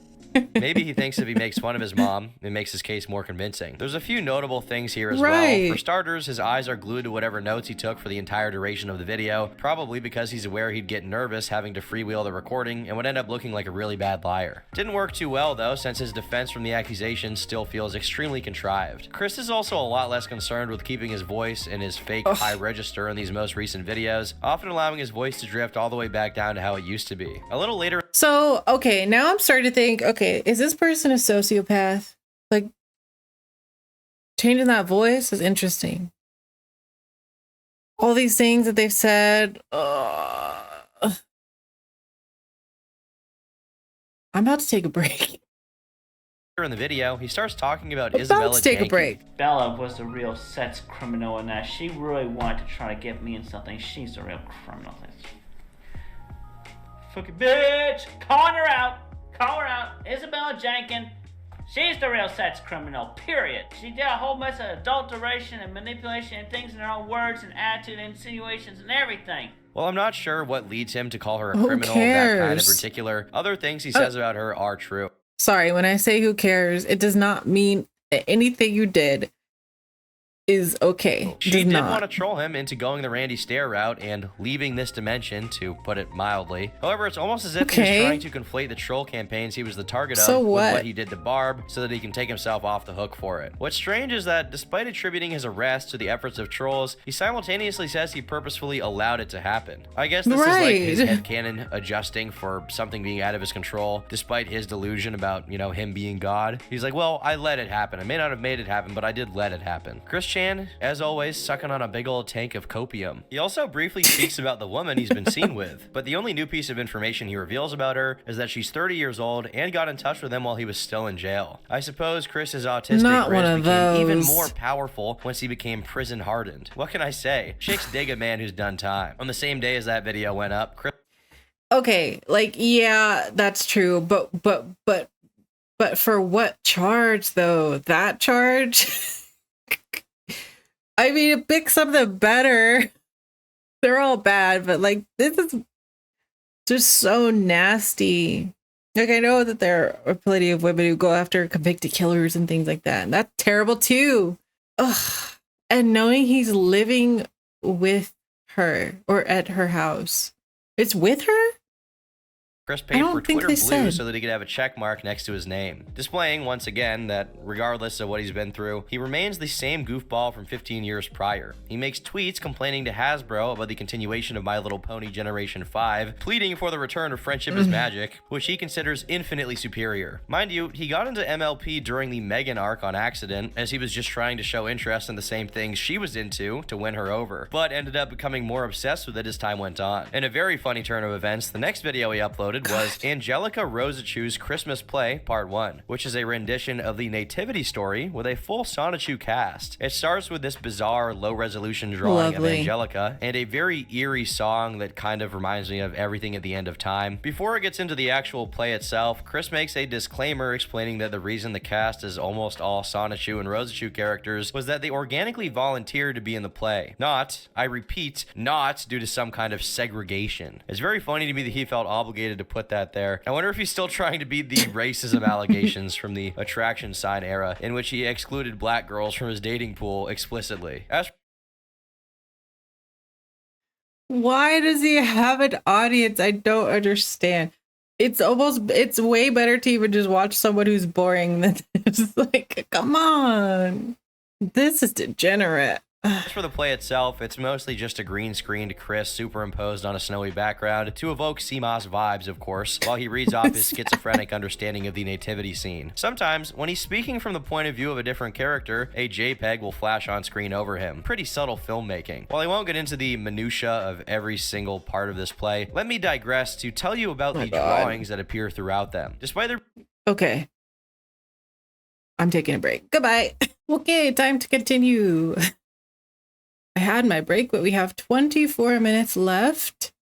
Maybe he thinks if he makes fun of his mom, it makes his case more convincing. There's a few notable things here as well. For starters, his eyes are glued to whatever notes he took for the entire duration of the video, probably because he's aware he'd get nervous having to freewheel the recording and would end up looking like a really bad liar. Didn't work too well though, since his defense from the accusations still feels extremely contrived. Chris is also a lot less concerned with keeping his voice in his fake high register in these most recent videos, often allowing his voice to drift all the way back down to how it used to be. A little later. So, okay, now I'm starting to think, okay, is this person a sociopath? Like, changing that voice is interesting. All these things that they've said. I'm about to take a break. In the video, he starts talking about Isabella Janke. Take a break. Bella was the real sex criminal in that. She really wanted to try to get me in something. She's the real criminal. Fucking bitch! Calling her out! Call her out! Isabella Janken. She's the real sex criminal, period. She did a whole mess of adulteration and manipulation and things in her own words and attitude and insinuations and everything. Well, I'm not sure what leads him to call her a criminal, that kind in particular. Other things he says about her are true. Sorry, when I say who cares, it does not mean that anything you did is okay. She Does did not. want to troll him into going the Randy Stair route and leaving this dimension, to put it mildly. However, it's almost as if he was trying to conflate the troll campaigns he was the target of with what he did to Barb, so that he can take himself off the hook for it. What's strange is that despite attributing his arrest to the efforts of trolls, he simultaneously says he purposefully allowed it to happen. I guess this is like his headcanon adjusting for something being out of his control, despite his delusion about, you know, him being God. He's like, well, I let it happen. I may not have made it happen, but I did let it happen. Chris Chan, as always, sucking on a big old tank of copium. He also briefly speaks about the woman he's been seen with, but the only new piece of information he reveals about her is that she's 30 years old and got in touch with him while he was still in jail. I suppose Chris's autistic Chris became even more powerful once he became prison hardened. What can I say? Chicks dig a man who's done time. On the same day as that video went up, Chris... Okay, like, yeah, that's true, but for what charge though? That charge? I mean, pick something better. They're all bad, but like, this is just so nasty. Like, I know that there are plenty of women who go after convicted killers and things like that, and that's terrible too. Ugh. And knowing he's living with her or at her house. It's with her? Chris paid for Twitter Blue so that he could have a check mark next to his name, displaying once again that regardless of what he's been through, he remains the same goofball from 15 years prior. He makes tweets complaining to Hasbro about the continuation of My Little Pony Generation 5, pleading for the return of Friendship is Magic, which he considers infinitely superior. Mind you, he got into MLP during the Megan arc on accident, as he was just trying to show interest in the same things she was into to win her over, but ended up becoming more obsessed with it as time went on. In a very funny turn of events, the next video he uploaded was Angelica Rosachu's Christmas Play Part 1, which is a rendition of the Nativity story with a full Sonichu cast. It starts with this bizarre low-resolution drawing of Angelica and a very eerie song that kind of reminds me of Everything at the End of Time. Before it gets into the actual play itself, Chris makes a disclaimer explaining that the reason the cast is almost all Sonichu and Rosachu characters was that they organically volunteered to be in the play. Not, I repeat, not due to some kind of segregation. It's very funny to me that he felt obligated to put that there. I wonder if he's still trying to beat the racism allegations from the attraction sign era, in which he excluded black girls from his dating pool explicitly. Why does he have an audience? I don't understand. It's way better to even just watch someone who's boring than just like, come on. This is degenerate. As for the play itself, it's mostly just a green screened Chris superimposed on a snowy background to evoke CMOS vibes, of course, while he reads off his schizophrenic understanding of the nativity scene. Sometimes, when he's speaking from the point of view of a different character, a JPEG will flash on screen over him. Pretty subtle filmmaking. While I won't get into the minutia of every single part of this play, let me digress to tell you about the drawings that appear throughout them. Despite their... Okay. I'm taking a break. Goodbye. Okay, time to continue. I had my break, but we have 24 minutes left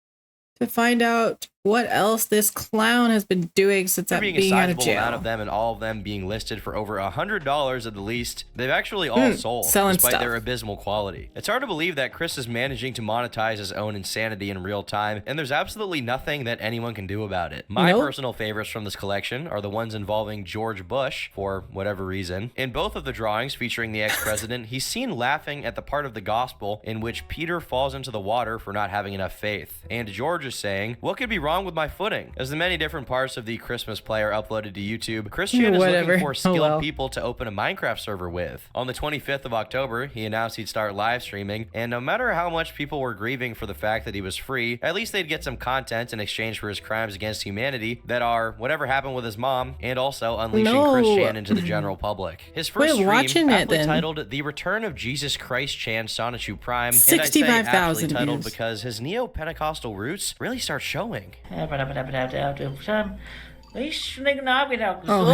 to find out what else this clown has been doing since being out of jail. Amount of them, and all of them being listed for over $100 at the least, they've actually all sold, despite their abysmal quality. It's hard to believe that Chris is managing to monetize his own insanity in real time, and there's absolutely nothing that anyone can do about it. My personal favorites from this collection are the ones involving George Bush, for whatever reason. In both of the drawings featuring the ex-president, he's seen laughing at the part of the gospel in which Peter falls into the water for not having enough faith, and George is saying, "What could be wrong with my footing?" As the many different parts of the Christmas play are uploaded to YouTube, Chris Chan is looking for skilled people to open a Minecraft server with. On the 25th of October, he announced he'd start live streaming, and no matter how much people were grieving for the fact that he was free, at least they'd get some content in exchange for his crimes against humanity that are whatever happened with his mom, and also unleashing Chris Chan into the general public. His first stream, aptly titled The Return of Jesus Christ Chan Sonichu Prime, and I say aptly titled because his neo-Pentecostal roots really start showing. Oh,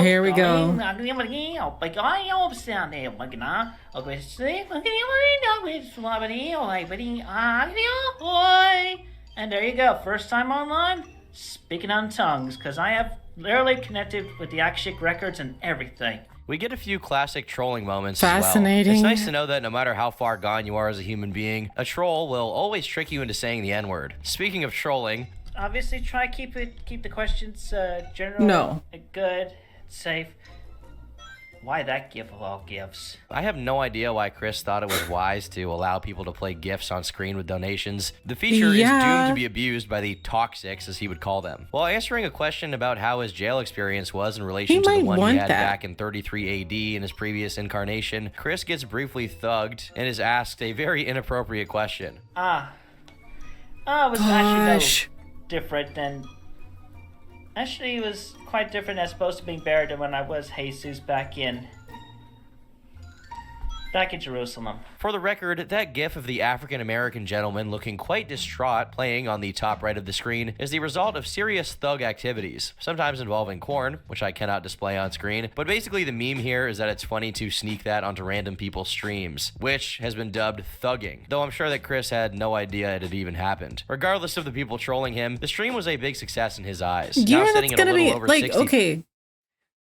here we go. And there you go. First time online, speaking on tongues, because I have literally connected with the Akashic records and everything. We get a few classic trolling moments Fascinating. as well. It's nice to know that no matter how far gone you are as a human being, a troll will always trick you into saying the N-word. Speaking of trolling, obviously try keep the questions general, good, safe. Why that gift of all gifts? I have no idea why Chris thought it was wise to allow people to play gifts on screen with donations. The feature is doomed to be abused by the toxics, as he would call them. While answering a question about how his jail experience was in relation to the one he had back in 33 AD in his previous incarnation, Chris gets briefly thugged and is asked a very inappropriate question. It was actually no different than... Actually, it was quite different as opposed to being buried when I was Jesus back in Jerusalem. For the record, that gif of the African-American gentleman looking quite distraught playing on the top right of the screen is the result of serious thug activities, sometimes involving corn, which I cannot display on screen, but basically the meme here is that it's funny to sneak that onto random people's streams, which has been dubbed thugging, though I'm sure that Chris had no idea it had even happened. Regardless of the people trolling him, the stream was a big success in his eyes. Yeah, now that's sitting at gonna a little be over like 60... okay,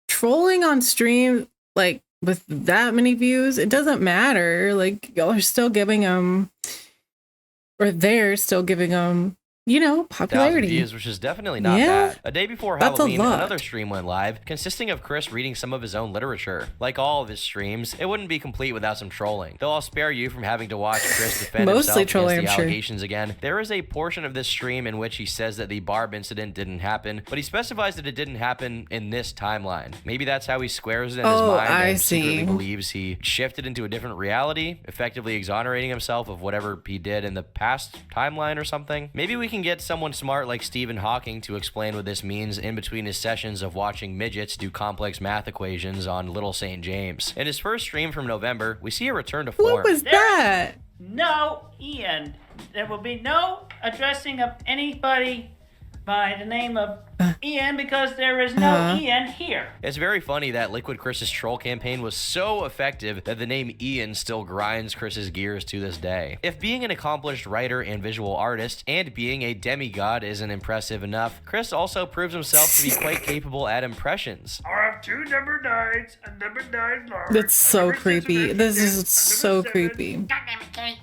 trolling on stream, like with that many views, it doesn't matter. Like, y'all are still giving them, or they're still giving them, you know, popularity. Views, which is definitely not bad. A day before Halloween, another stream went live, consisting of Chris reading some of his own literature. Like all of his streams, it wouldn't be complete without some trolling. Though I'll spare you from having to watch Chris defend himself against the allegations again. There is a portion of this stream in which he says that the Barb incident didn't happen, but he specifies that it didn't happen in this timeline. Maybe that's how he squares it in his mind and secretly believes he shifted into a different reality, effectively exonerating himself of whatever he did in the past timeline or something. Maybe we can get someone smart like Stephen Hawking to explain what this means in between his sessions of watching midgets do complex math equations on Little St. James. In his first stream from November, we see a return to form. What was that? No, Ian. There will be no addressing of anybody by the name of Ian because there is no Ian here. It's very funny that Liquid Chris's troll campaign was so effective that the name Ian still grinds Chris's gears to this day. If being an accomplished writer and visual artist and being a demigod isn't impressive enough, Chris also proves himself to be quite capable at impressions. I have two number 9s and number 9 large. That's so creepy. This is so creepy. God damn it, Kenny.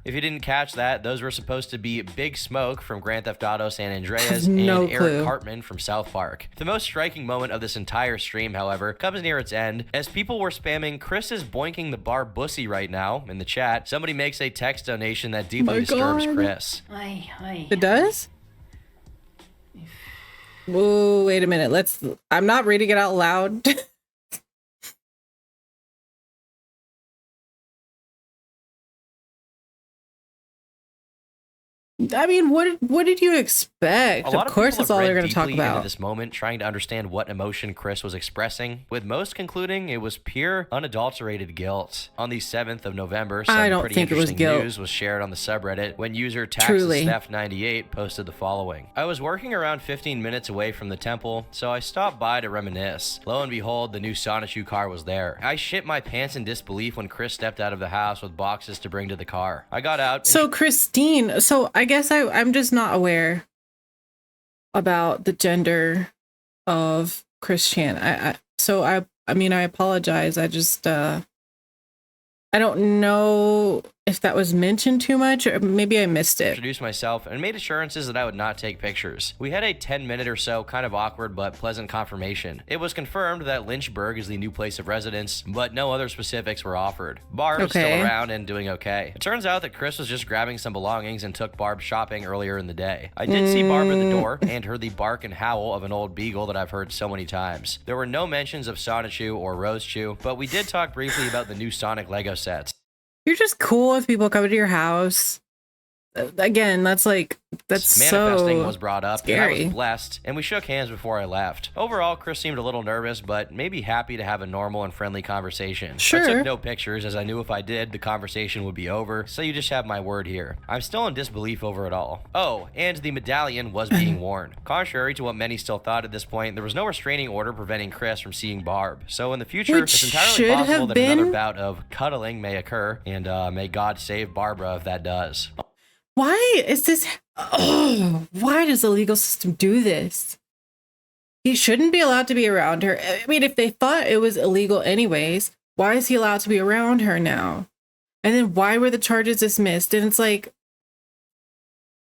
If you didn't catch that, those were supposed to be Big Smoke from Grand Theft Auto San Andreas and Eric Cartman from South Park. The most striking moment of this entire stream, however, comes near its end. As people were spamming "Chris is boinking the bar bussy right now" in the chat, somebody makes a text donation that deeply disturbs Chris. It does? Whoa, wait a minute. I'm not reading it out loud. I mean, what did you expect? Of course, that's all they're going to talk about. Into this moment, trying to understand what emotion Chris was expressing, with most concluding it was pure, unadulterated guilt. On the 7th of November, some pretty interesting news was shared on the subreddit when user TaxisTheft98 posted the following. I was working around 15 minutes away from the temple, so I stopped by to reminisce. Lo and behold, the new Sonichu car was there. I shit my pants in disbelief when Chris stepped out of the house with boxes to bring to the car. I got out. So Christine, I guess I'm just not aware about the gender of Christian. I mean, I apologize. I just, I don't know if that was mentioned too much, or maybe I missed it. Introduced myself and made assurances that I would not take pictures. We had a 10-minute or so kind of awkward but pleasant confirmation. It was confirmed that Lynchburg is the new place of residence, but no other specifics were offered. Barb is still around and doing okay. It turns out that Chris was just grabbing some belongings and took Barb shopping earlier in the day. I did see Barb at the door and heard the bark and howl of an old beagle that I've heard so many times. There were no mentions of Sonichu or Rosechu, but we did talk briefly about the new Sonic Lego sets. You're just cool if people come to your house. Again, that's manifesting was brought up, scary. And I was blessed, and we shook hands before I left. Overall, Chris seemed a little nervous, but maybe happy to have a normal and friendly conversation. Sure. I took no pictures, as I knew if I did, the conversation would be over, so you just have my word here. I'm still in disbelief over it all. Oh, and the medallion was being worn. Contrary to what many still thought at this point, there was no restraining order preventing Chris from seeing Barb. So in the future, it's entirely possible that another bout of cuddling may occur, and may God save Barbara if that does. Why is this? Oh, why does the legal system do this? He shouldn't be allowed to be around her. I mean, if they thought it was illegal anyways, why is he allowed to be around her now? And then why were the charges dismissed? And it's like,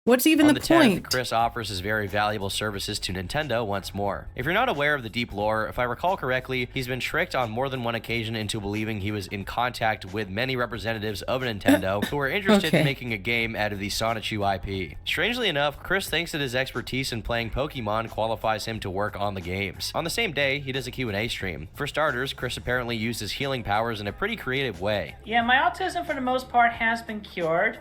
What's even On the the 10th, point? Chris offers his very valuable services to Nintendo once more. If you're not aware of the deep lore, if I recall correctly, he's been tricked on more than one occasion into believing he was in contact with many representatives of Nintendo who were interested in making a game out of the Sonichu IP. Strangely enough, Chris thinks that his expertise in playing Pokemon qualifies him to work on the games. On the same day, he does a Q&A stream. For starters, Chris apparently used his healing powers in a pretty creative way. Yeah, my autism for the most part has been cured.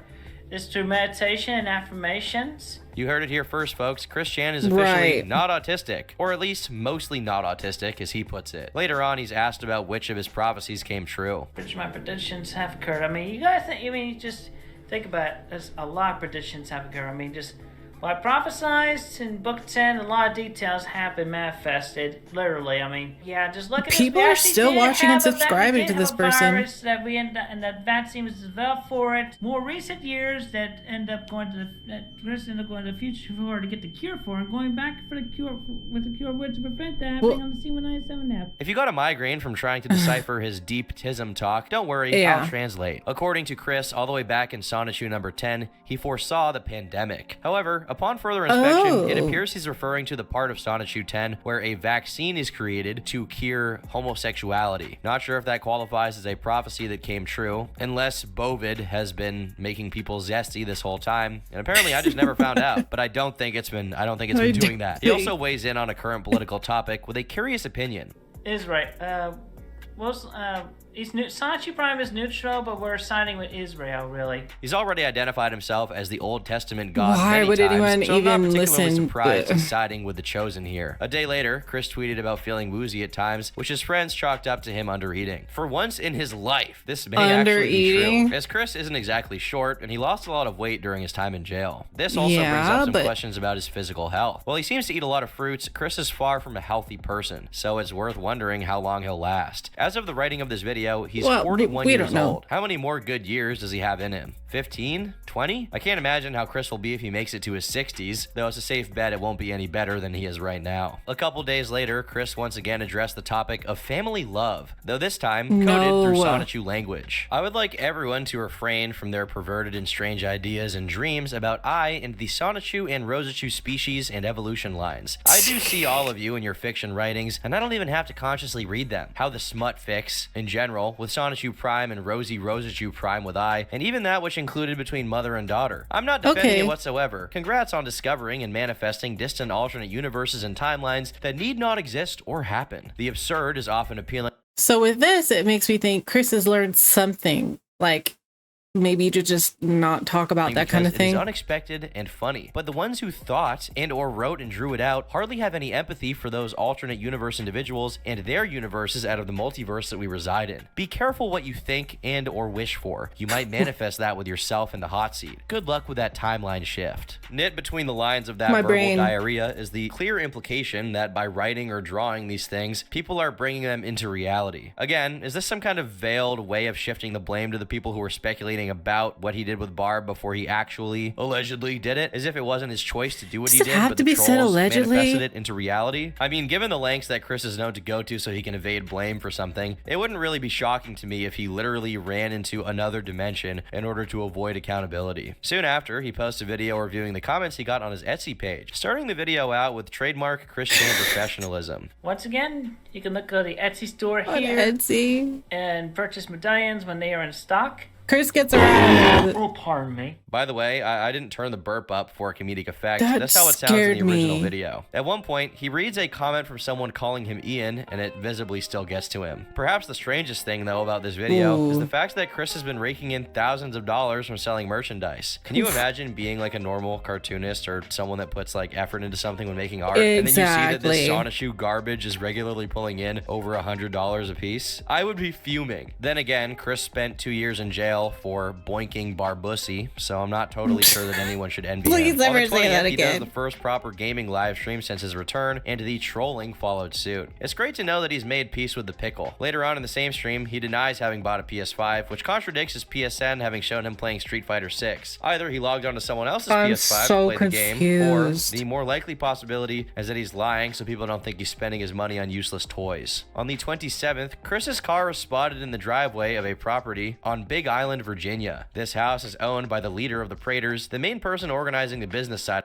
It's through meditation and affirmations. You heard it here first, folks. Chris Chan is officially not autistic, or at least mostly not autistic, as he puts it. Later on, he's asked about which of his prophecies came true. Which my predictions have occurred. I mean, you guys think, just think about it. There's a lot of predictions have occurred. I mean, well, I prophesized in book 10, a lot of details have been manifested. Literally, I mean, yeah, just look at people are still watching and subscribing to this person. That we end up, and that vaccine was developed for it. More recent years that end up going to the future for to get the cure for, and going back for the cure with the cure to prevent that happening on the C197 app. If you got a migraine from trying to decipher his deep tism talk, don't worry, I'll translate. According to Chris, all the way back in Sonichu number 10, he foresaw the pandemic. However, upon further inspection, it appears he's referring to the part of Sonichu 10 where a vaccine is created to cure homosexuality. Not sure if that qualifies as a prophecy that came true, unless Bovid has been making people zesty this whole time, and apparently I just never found out. But I don't think it's been doing that. He also weighs in on a current political topic with a curious opinion. Is right. Sonichu Prime is neutral, but we're siding with Israel, really. He's already identified himself as the Old Testament God Why many would times, anyone so I'm not even particularly listen? surprised he's siding with the chosen here. A day later, Chris tweeted about feeling woozy at times, which his friends chalked up to him undereating. For once in his life, this may actually be true, as Chris isn't exactly short, and he lost a lot of weight during his time in jail. This also brings up some questions about his physical health. While he seems to eat a lot of fruits, Chris is far from a healthy person, so it's worth wondering how long he'll last. As of the writing of this video, he's 41 years old. How many more good years does he have in him? 15? 20? I can't imagine how Chris will be if he makes it to his 60s, though it's a safe bet it won't be any better than he is right now. A couple days later, Chris once again addressed the topic of family love, though this time coded through Sonichu language. I would like everyone to refrain from their perverted and strange ideas and dreams about I and the Sonichu and Rosachu species and evolution lines. I do see all of you in your fiction writings, and I don't even have to consciously read them. How the smut fix, in general, with Sonichu Prime and Rosie Rosachu Prime with I, and even that which included between mother and daughter. I'm not defending it whatsoever. Congrats on discovering and manifesting distant alternate universes and timelines that need not exist or happen. The absurd is often appealing. So with this, it makes me think Chris has learned something, like maybe to just not talk about that kind of thing. It's unexpected and funny, but the ones who thought and or wrote and drew it out hardly have any empathy for those alternate universe individuals and their universes out of the multiverse that we reside in. Be careful what you think and or wish for. You might manifest that with yourself in the hot seat. Good luck with that timeline shift. Knit between the lines of that verbal diarrhea is the clear implication that by writing or drawing these things, people are bringing them into reality. Again, is this some kind of veiled way of shifting the blame to the people who are speculating about what he did with Barb before he actually allegedly did it, as if it wasn't his choice to do what he did, but the trolls manifested it into reality? I mean, given the lengths that Chris is known to go to so he can evade blame for something, it wouldn't really be shocking to me if he literally ran into another dimension in order to avoid accountability. Soon after, he posts a video reviewing the comments he got on his Etsy page, starting the video out with trademark Christian professionalism. Once again, you can look at the Etsy store here and purchase medallions when they are in stock. Chris gets around. Oh, pardon me. By the way, I didn't turn the burp up for comedic effect. That's how it sounds in the original video. At one point, he reads a comment from someone calling him Ian, and it visibly still gets to him. Perhaps the strangest thing, though, about this video is the fact that Chris has been raking in thousands of dollars from selling merchandise. Can you imagine being like a normal cartoonist or someone that puts like effort into something when making art, and then you see that this Sonichu garbage is regularly pulling in over $100 a piece? I would be fuming. Then again, Chris spent 2 years in jail for boinking Barbussy, so I'm not totally sure that anyone should envy him. Please never say that again. He does the first proper gaming live stream since his return, and the trolling followed suit. It's great to know that he's made peace with the pickle. Later on in the same stream, he denies having bought a PS5, which contradicts his PSN having shown him playing Street Fighter 6. Either he logged onto someone else's PS5 to play the game, or the more likely possibility is that he's lying so people don't think he's spending his money on useless toys. On the 27th, Chris's car was spotted in the driveway of a property on Big Island Island, Virginia. This house is owned by the leader of the Praetors, the main person organizing the business side.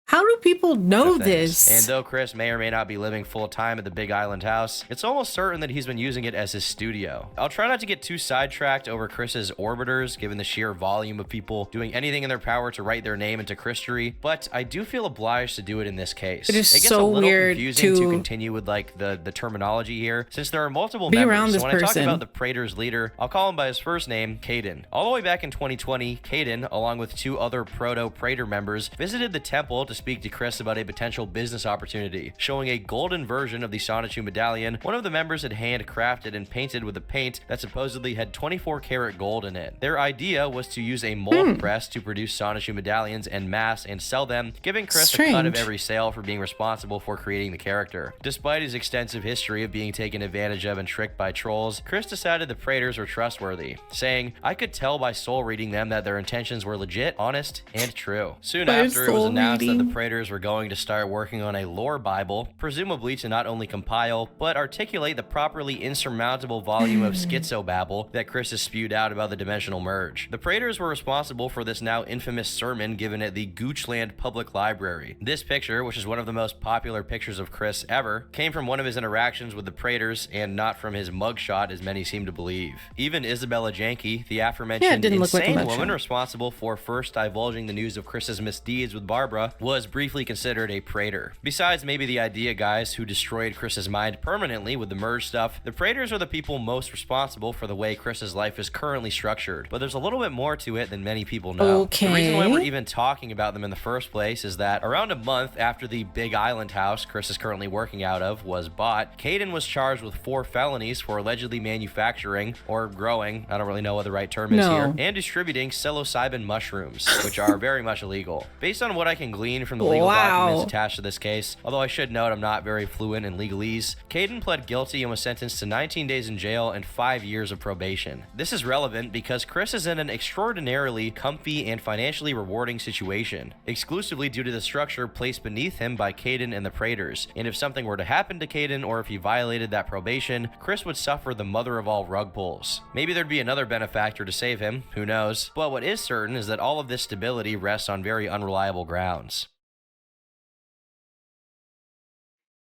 How do people know this? And though Chris may or may not be living full-time at the Big Island house, it's almost certain that he's been using it as his studio. I'll try not to get too sidetracked over Chris's orbiters, given the sheer volume of people doing anything in their power to write their name into Christery, but I do feel obliged to do it in this case. It is gets so a little weird confusing to continue with like the terminology here, since there are multiple be members. around this so when I talk person. about the Praetors leader, I'll call him by his first name, Caden. All the way back in 2020, Caden, along with 2 other Proto-Praetor members, visited the temple to speak to Chris about a potential business opportunity. Showing a golden version of the Sonichu medallion, one of the members had handcrafted and painted with a paint that supposedly had 24 karat gold in it. Their idea was to use a mold press to produce Sonichu medallions en masse and sell them, giving Chris a cut of every sale for being responsible for creating the character. Despite his extensive history of being taken advantage of and tricked by trolls, Chris decided the Praetors were trustworthy, saying, "I could tell by soul reading them that their intentions were legit, honest, and true." Soon after, it was announced that the Praetors were going to start working on a lore Bible, presumably to not only compile, but articulate the properly insurmountable volume of schizobabble that Chris has spewed out about the dimensional merge. The Praetors were responsible for this now infamous sermon given at the Goochland Public Library. This picture, which is one of the most popular pictures of Chris ever, came from one of his interactions with the Praetors and not from his mugshot as many seem to believe. Even Isabella Janke, the aforementioned insane woman responsible for first divulging the news of Chris's misdeeds with Barbara, was briefly considered a Praetor. Besides maybe the idea guys who destroyed Chris's mind permanently with the merge stuff, the Praetors are the people most responsible for the way Chris's life is currently structured. But there's a little bit more to it than many people know. The reason why we're even talking about them in the first place is that around a month after the Big Island house Chris is currently working out of was bought, Caden was charged with 4 felonies for allegedly manufacturing or growing, I don't really know what the right term is here, and distributing psilocybin mushrooms, which are very much illegal. Based on what I can glean from the legal documents attached to this case, although I should note I'm not very fluent in legalese, Caden pled guilty and was sentenced to 19 days in jail and 5 years of probation. This is relevant because Chris is in an extraordinarily comfy and financially rewarding situation, exclusively due to the structure placed beneath him by Caden and the Praetors, and if something were to happen to Caden or if he violated that probation, Chris would suffer the mother of all rug pulls. Maybe there'd be another benefactor to save him, who knows, but what is certain is that all of this stability rests on very unreliable grounds.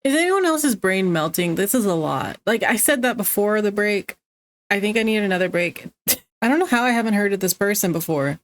Is anyone else's brain melting? This is a lot. Like I said that before the break. I think I need another break. I don't know how I haven't heard of this person before.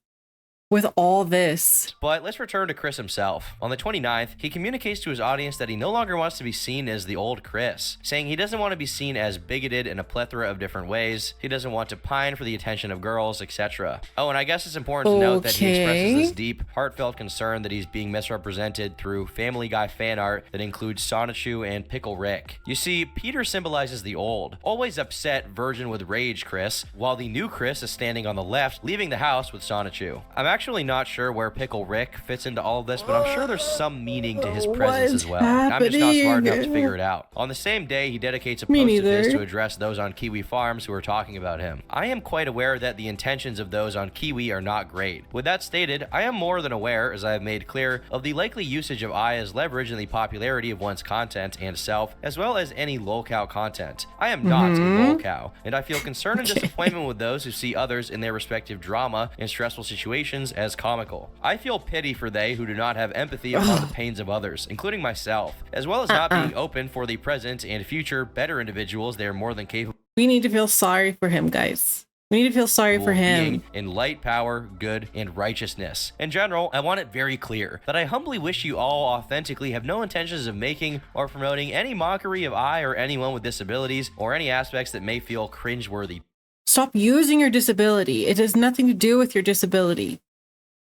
With all this. But let's return to Chris himself. On the 29th, he communicates to his audience that he no longer wants to be seen as the old Chris, saying he doesn't want to be seen as bigoted in a plethora of different ways, he doesn't want to pine for the attention of girls, etc. Oh, and I guess it's important to note that he expresses this deep, heartfelt concern that he's being misrepresented through Family Guy fan art that includes Sonichu and Pickle Rick. You see, Peter symbolizes the old, always upset virgin with rage Chris, while the new Chris is standing on the left, leaving the house with Sonichu. I'm actually not sure where Pickle Rick fits into all of this, but I'm sure there's some meaning to his presence as well. I'm just not smart enough to figure it out. On the same day, he dedicates a post of his to address those on Kiwi Farms who are talking about him. I am quite aware that the intentions of those on Kiwi are not great. With that stated, I am more than aware, as I have made clear, of the likely usage of I as leverage in the popularity of one's content and self, as well as any lolcow content. I am not a lolcow, and I feel concern and disappointment with those who see others in their respective drama and stressful situations as comical. I feel pity for they who do not have empathy upon the pains of others, including myself, as well as not being open for the present and future better individuals they are more than capable. We need to feel sorry for him, guys. We need to feel sorry for him. In light, power, good, and righteousness. In general, I want it very clear that I humbly wish you all authentically have no intentions of making or promoting any mockery of I or anyone with disabilities or any aspects that may feel cringeworthy. Stop using your disability. It has nothing to do with your disability.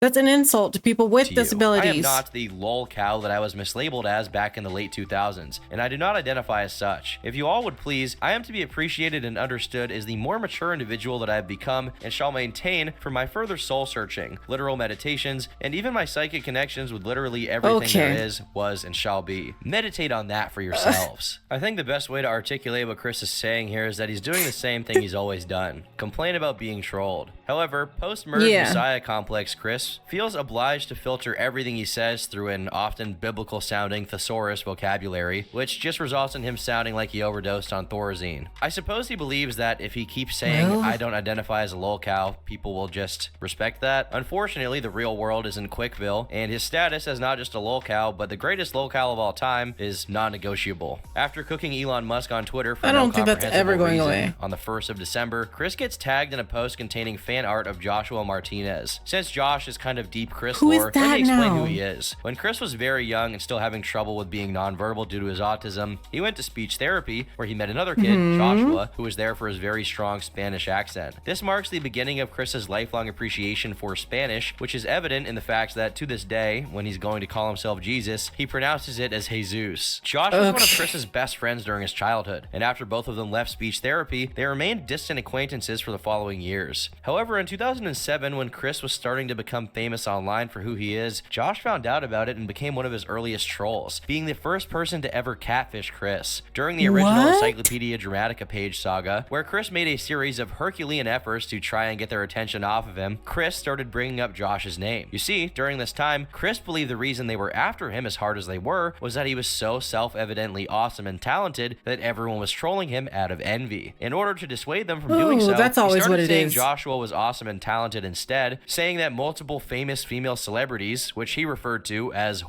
That's an insult to people with disabilities. I am not the lolcow that I was mislabeled as back in the late 2000s, and I do not identify as such. If you all would please, I am to be appreciated and understood as the more mature individual that I have become and shall maintain for my further soul searching, literal meditations, and even my psychic connections with literally everything there is, was, and shall be. Meditate on that for yourselves. I think the best way to articulate what Chris is saying here is that he's doing the same thing he's always done. Complain about being trolled. However, post-merge Messiah complex Chris Chris feels obliged to filter everything he says through an often biblical-sounding thesaurus vocabulary, which just results in him sounding like he overdosed on Thorazine. I suppose he believes that if he keeps saying, I don't identify as a lolcow, people will just respect that. Unfortunately, the real world is in Quickville, and his status as not just a lolcow, but the greatest lolcow of all time is non-negotiable. After cooking Elon Musk on Twitter for I don't think that's ever going away. On the 1st of December, Chris gets tagged in a post containing fan art of Joshua Martinez. Since Josh is kind of deep Chris lore, let me explain who he is. When Chris was very young and still having trouble with being nonverbal due to his autism, he went to speech therapy where he met another kid, Joshua, who was there for his very strong Spanish accent. This marks the beginning of Chris's lifelong appreciation for Spanish, which is evident in the fact that to this day, when he's going to call himself Jesus, he pronounces it as Jesus. Josh was one of Chris's best friends during his childhood, and after both of them left speech therapy, they remained distant acquaintances for the following years. However, in 2007, when Chris was starting to become famous online for who he is, Josh found out about it and became one of his earliest trolls, being the first person to ever catfish Chris. During the original Encyclopedia Dramatica page saga, where Chris made a series of Herculean efforts to try and get their attention off of him, Chris started bringing up Josh's name. You see, during this time, Chris believed the reason they were after him as hard as they were was that he was so self-evidently awesome and talented that everyone was trolling him out of envy. In order to dissuade them from doing so, that's always what it saying is. Joshua was awesome and talented instead, saying that multiple famous female celebrities, which he referred to as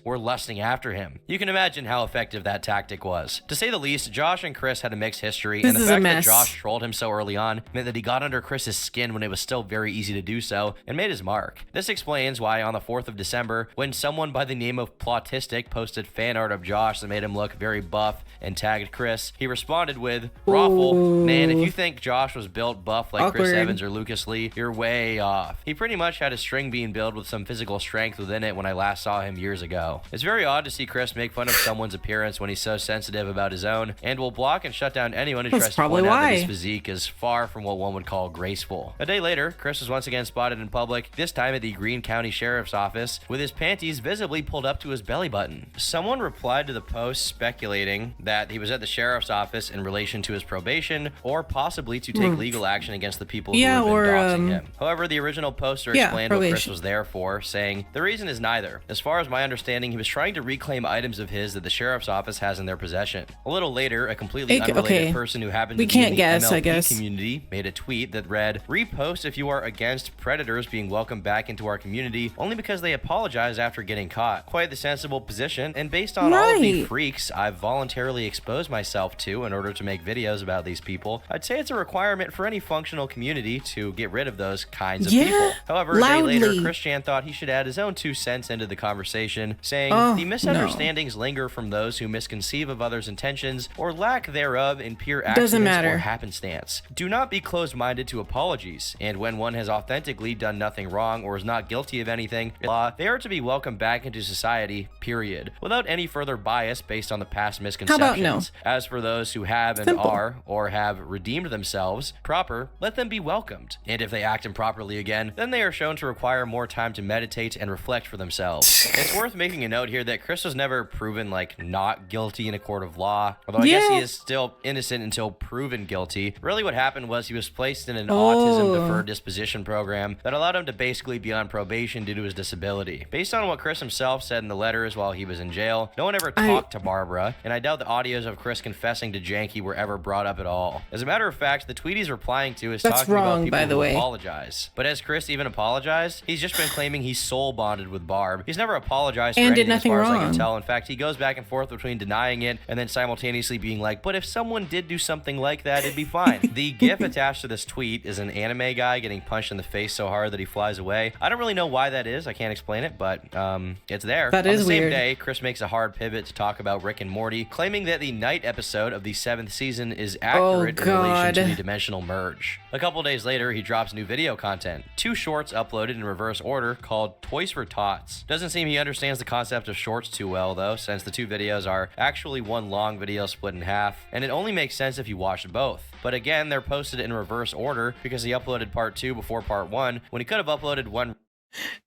were lusting after him. You can imagine how effective that tactic was. To say the least, Josh and Chris had a mixed history, and the fact that Josh trolled him so early on meant that he got under Chris's skin when it was still very easy to do so, and made his mark. This explains why on the 4th of December, when someone by the name of Plotistic posted fan art of Josh that made him look very buff and tagged Chris, he responded with, Raffle, man, if you think Josh was built buff like Chris Evans or Lucas Lee, you're way off. He pretty much had a string bean build with some physical strength within it when I last saw him years ago. It's very odd to see Chris make fun of someone's appearance when he's so sensitive about his own, and will block and shut down anyone who tries to point out that his physique is far from what one would call graceful. A day later, Chris was once again spotted in public, this time at the Greene County Sheriff's Office, with his panties visibly pulled up to his belly button. Someone replied to the post speculating that he was at the Sheriff's Office in relation to his probation, or possibly to take legal action against the people who have been doxing him. However, the original poster explained what Chris was there for, saying, the reason is neither. As far as my understanding, he was trying to reclaim items of his that the sheriff's office has in their possession. A little later, a completely unrelated person who happened to be in the MLP community made a tweet that read, repost if you are against predators being welcomed back into our community only because they apologized after getting caught. Quite the sensible position, and based on all of the freaks I've voluntarily exposed myself to in order to make videos about these people, I'd say it's a requirement for any functional community to get rid of those kinds of people. However, a day later, Christian thought he should add his own 2 cents into the conversation, saying, the misunderstandings linger from those who misconceive of others' intentions or lack thereof in pure accidents or happenstance. Do not be closed-minded to apologies, and when one has authentically done nothing wrong or is not guilty of anything, they are to be welcomed back into society, period, without any further bias based on the past misconceptions. As for those who have and are or have redeemed themselves proper, let them be welcomed. And if they act improperly again, then they are shown to require more time to meditate and reflect for themselves. It's worth making a note here that Chris was never proven like not guilty in a court of law, although I guess he is still innocent until proven guilty. Really what happened was he was placed in an autism deferred disposition program that allowed him to basically be on probation due to his disability. Based on what Chris himself said in the letters while he was in jail, no one ever talked to Barbara, and I doubt the audios of Chris confessing to Janky were ever brought up at all. As a matter of fact, the tweet he's replying to is talking about people who apologize. But has Chris even apologized? He's just been claiming he's soul bonded with Barb. He's never apologized for anything as far as I can tell. In fact, he goes back and forth between denying it and then simultaneously being like, but if someone did do something like that, it'd be fine. The gif attached to this tweet is an anime guy getting punched in the face so hard that he flies away. I don't really know why that is. I can't explain it, but it's there. That is weird. On the same day, Chris makes a hard pivot to talk about Rick and Morty, claiming that the night episode of the 7th season is accurate in relation to the dimensional merge. A couple days later, he drops new video content. 2 shorts uploaded in reverse order called Toys for Tots. Doesn't seem he understands the concept of shorts too well though, since the 2 videos are actually one long video split in half, and it only makes sense if you watch both. But again, they're posted in reverse order because he uploaded part 2 before part 1 when he could have uploaded one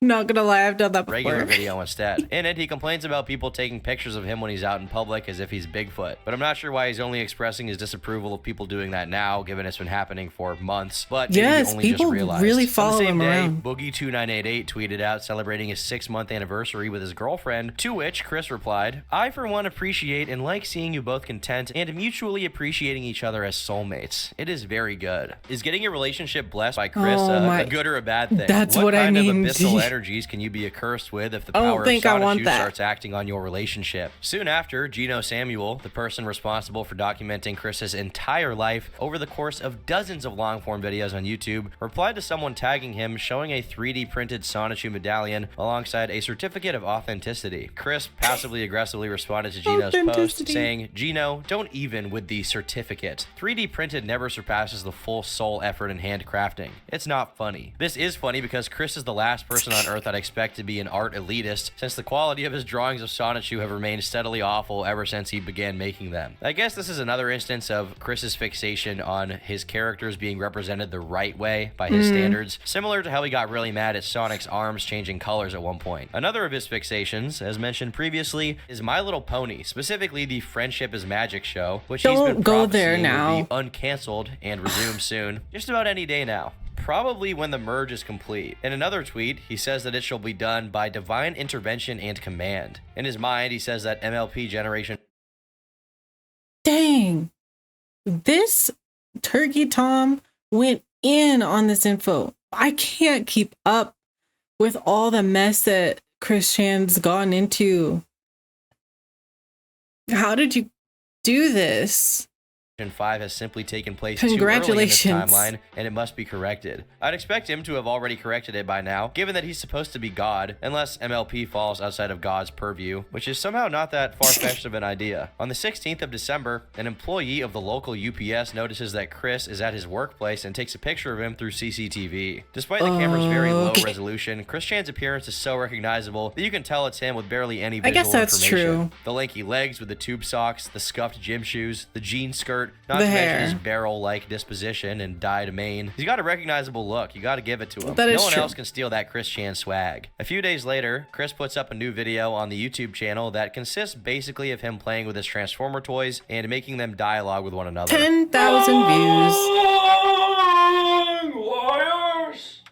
Not gonna lie, I've done that before. Regular video instead. In it, he complains about people taking pictures of him when he's out in public as if he's Bigfoot. But I'm not sure why he's only expressing his disapproval of people doing that now, given it's been happening for months. But yes, only people just realized. really follow him around. Boogie2988 tweeted out celebrating his 6-month anniversary with his girlfriend, to which Chris replied, "I for one appreciate and like seeing you both content and mutually appreciating each other as soulmates. It is very good." Is getting your relationship blessed by Chris a good or a bad thing? That's what I mean. What kind of abyssal energies can you be accursed with if the power of Sonichu starts acting on your relationship? Soon after, Gino Samuel, the person responsible for documenting Chris's entire life over the course of dozens of long-form videos on YouTube, replied to someone tagging him showing a 3D printed Sonichu medallion alongside a certificate of authenticity. Chris passively aggressively responded to Gino's post, saying, "Gino, don't even with the certificate. 3D printed never surpasses the full soul effort in handcrafting. It's not funny." This is funny because Chris is the last person on earth I'd expect to be an art elitist, since the quality of his drawings of Sonichu have remained steadily awful ever since he began making them. I guess this is another instance of Chris's fixation on his characters being represented the right way by his standards, similar to how he got really mad at Sonic's arms changing colors at one point. Another of his fixations, as mentioned previously, is My Little Pony, specifically the Friendship is Magic show, which he's been prophesying will be uncanceled and resume soon, just about any day now. Probably when the merge is complete. In another tweet, he says that it shall be done by divine intervention and command. In his mind, he says that MLP generation... Dang. This Turkey Tom went in on this info. I can't keep up with all the mess that Chris Chan's gone into. How did you do this? 5 has simply taken place too early in his timeline, and it must be corrected. I'd expect him to have already corrected it by now, given that he's supposed to be God, unless MLP falls outside of God's purview, which is somehow not that far-fetched of an idea. On the 16th of December, an employee of the local UPS notices that Chris is at his workplace and takes a picture of him through CCTV. Despite the camera's very low resolution, Chris Chan's appearance is so recognizable that you can tell it's him with barely any visual information. I guess that's true. The lanky legs with the tube socks, the scuffed gym shoes, the jean skirt, not to mention his barrel-like disposition and dyed mane. He's got a recognizable look. You gotta give it to him. No one else can steal that Chris Chan swag. A few days later, Chris puts up a new video on the YouTube channel that consists basically of him playing with his Transformer toys and making them dialogue with one another. 10,000 views. Warriors!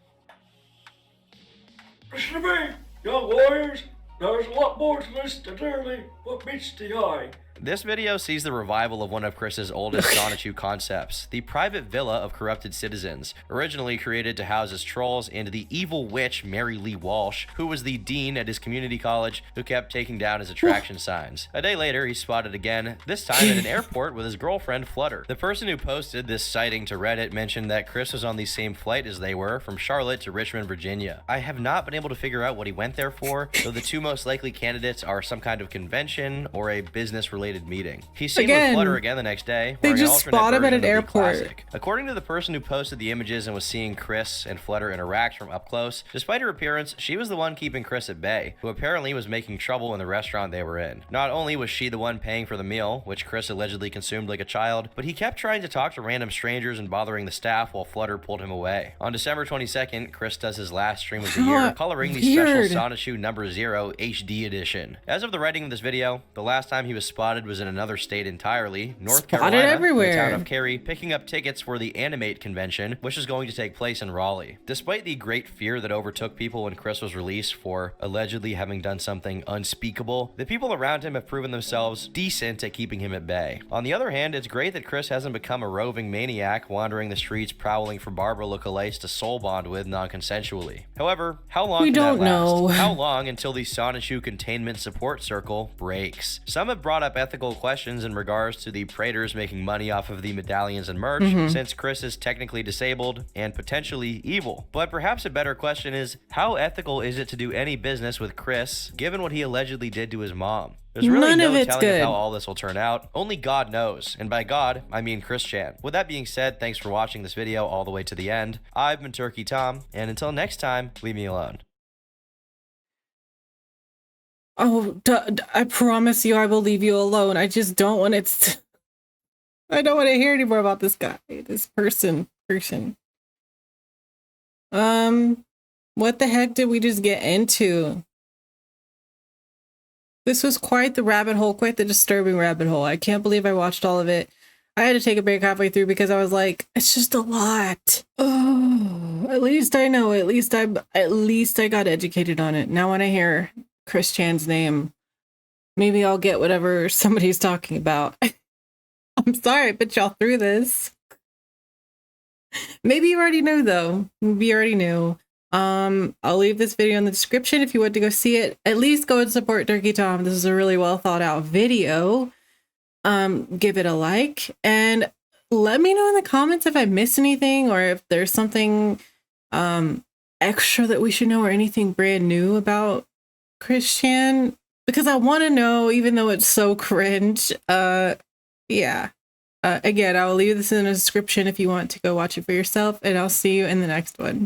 Listen to me, young warriors. There's a lot more to this than merely what meets the eye. This video sees the revival of one of Chris's oldest Sonichu concepts, the private villa of corrupted citizens, originally created to house his trolls and the evil witch Mary Lee Walsh, who was the dean at his community college who kept taking down his attraction signs. A day later, he's spotted again, this time at an airport with his girlfriend Flutter. The person who posted this sighting to Reddit mentioned that Chris was on the same flight as they were, from Charlotte to Richmond, Virginia. I have not been able to figure out what he went there for, though the two most likely candidates are some kind of convention or a business-related meeting. He's seen with Flutter again the next day. They just spot him at an airport. According to the person who posted the images and was seeing Chris and Flutter interact from up close, despite her appearance, she was the one keeping Chris at bay, who apparently was making trouble in the restaurant they were in. Not only was she the one paying for the meal, which Chris allegedly consumed like a child, but he kept trying to talk to random strangers and bothering the staff while Flutter pulled him away. On December 22nd, Chris does his last stream of the year, coloring the special Sonichu number 0 HD edition. As of the writing of this video, the last time he was spotted was in another state entirely, North Carolina, everywhere. In the town of Cary, picking up tickets for the Animate convention, which is going to take place in Raleigh. Despite the great fear that overtook people when Chris was released for allegedly having done something unspeakable, the people around him have proven themselves decent at keeping him at bay. On the other hand, it's great that Chris hasn't become a roving maniac wandering the streets prowling for Barbara lookalikes to soul bond with non-consensually. However, how long can that last? How long until the Sonichu containment support circle breaks? Some have brought up ethical questions in regards to the Praetors making money off of the medallions and merch, since Chris is technically disabled and potentially evil. But perhaps a better question is, how ethical is it to do any business with Chris, given what he allegedly did to his mom? There's really no telling how all this will turn out. Only God knows. And by God, I mean Chris Chan. With that being said, thanks for watching this video all the way to the end. I've been Turkey Tom, and until next time, leave me alone. Oh, I promise you I will leave you alone. I just don't want it. I don't want to hear anymore about this guy, this person. What the heck did we just get into? This was quite the rabbit hole, quite the disturbing rabbit hole. I can't believe I watched all of it. I had to take a break halfway through because I was like, it's just a lot. Oh, at least I know. At least I got educated on it. Now when I hear Chris Chan's name, maybe I'll get whatever somebody's talking about. I'm sorry I put y'all through this. Maybe you already knew though. Maybe you already knew. I'll leave this video in the description if you want to go see it. At least go and support Turkey Tom. This is a really well thought out video. Give it a like and let me know in the comments if I missed anything or if there's something extra that we should know or anything brand new about Chris Chan, because I want to know, even though it's so cringe. Yeah. Again, I will leave this in the description if you want to go watch it for yourself, and I'll see you in the next one.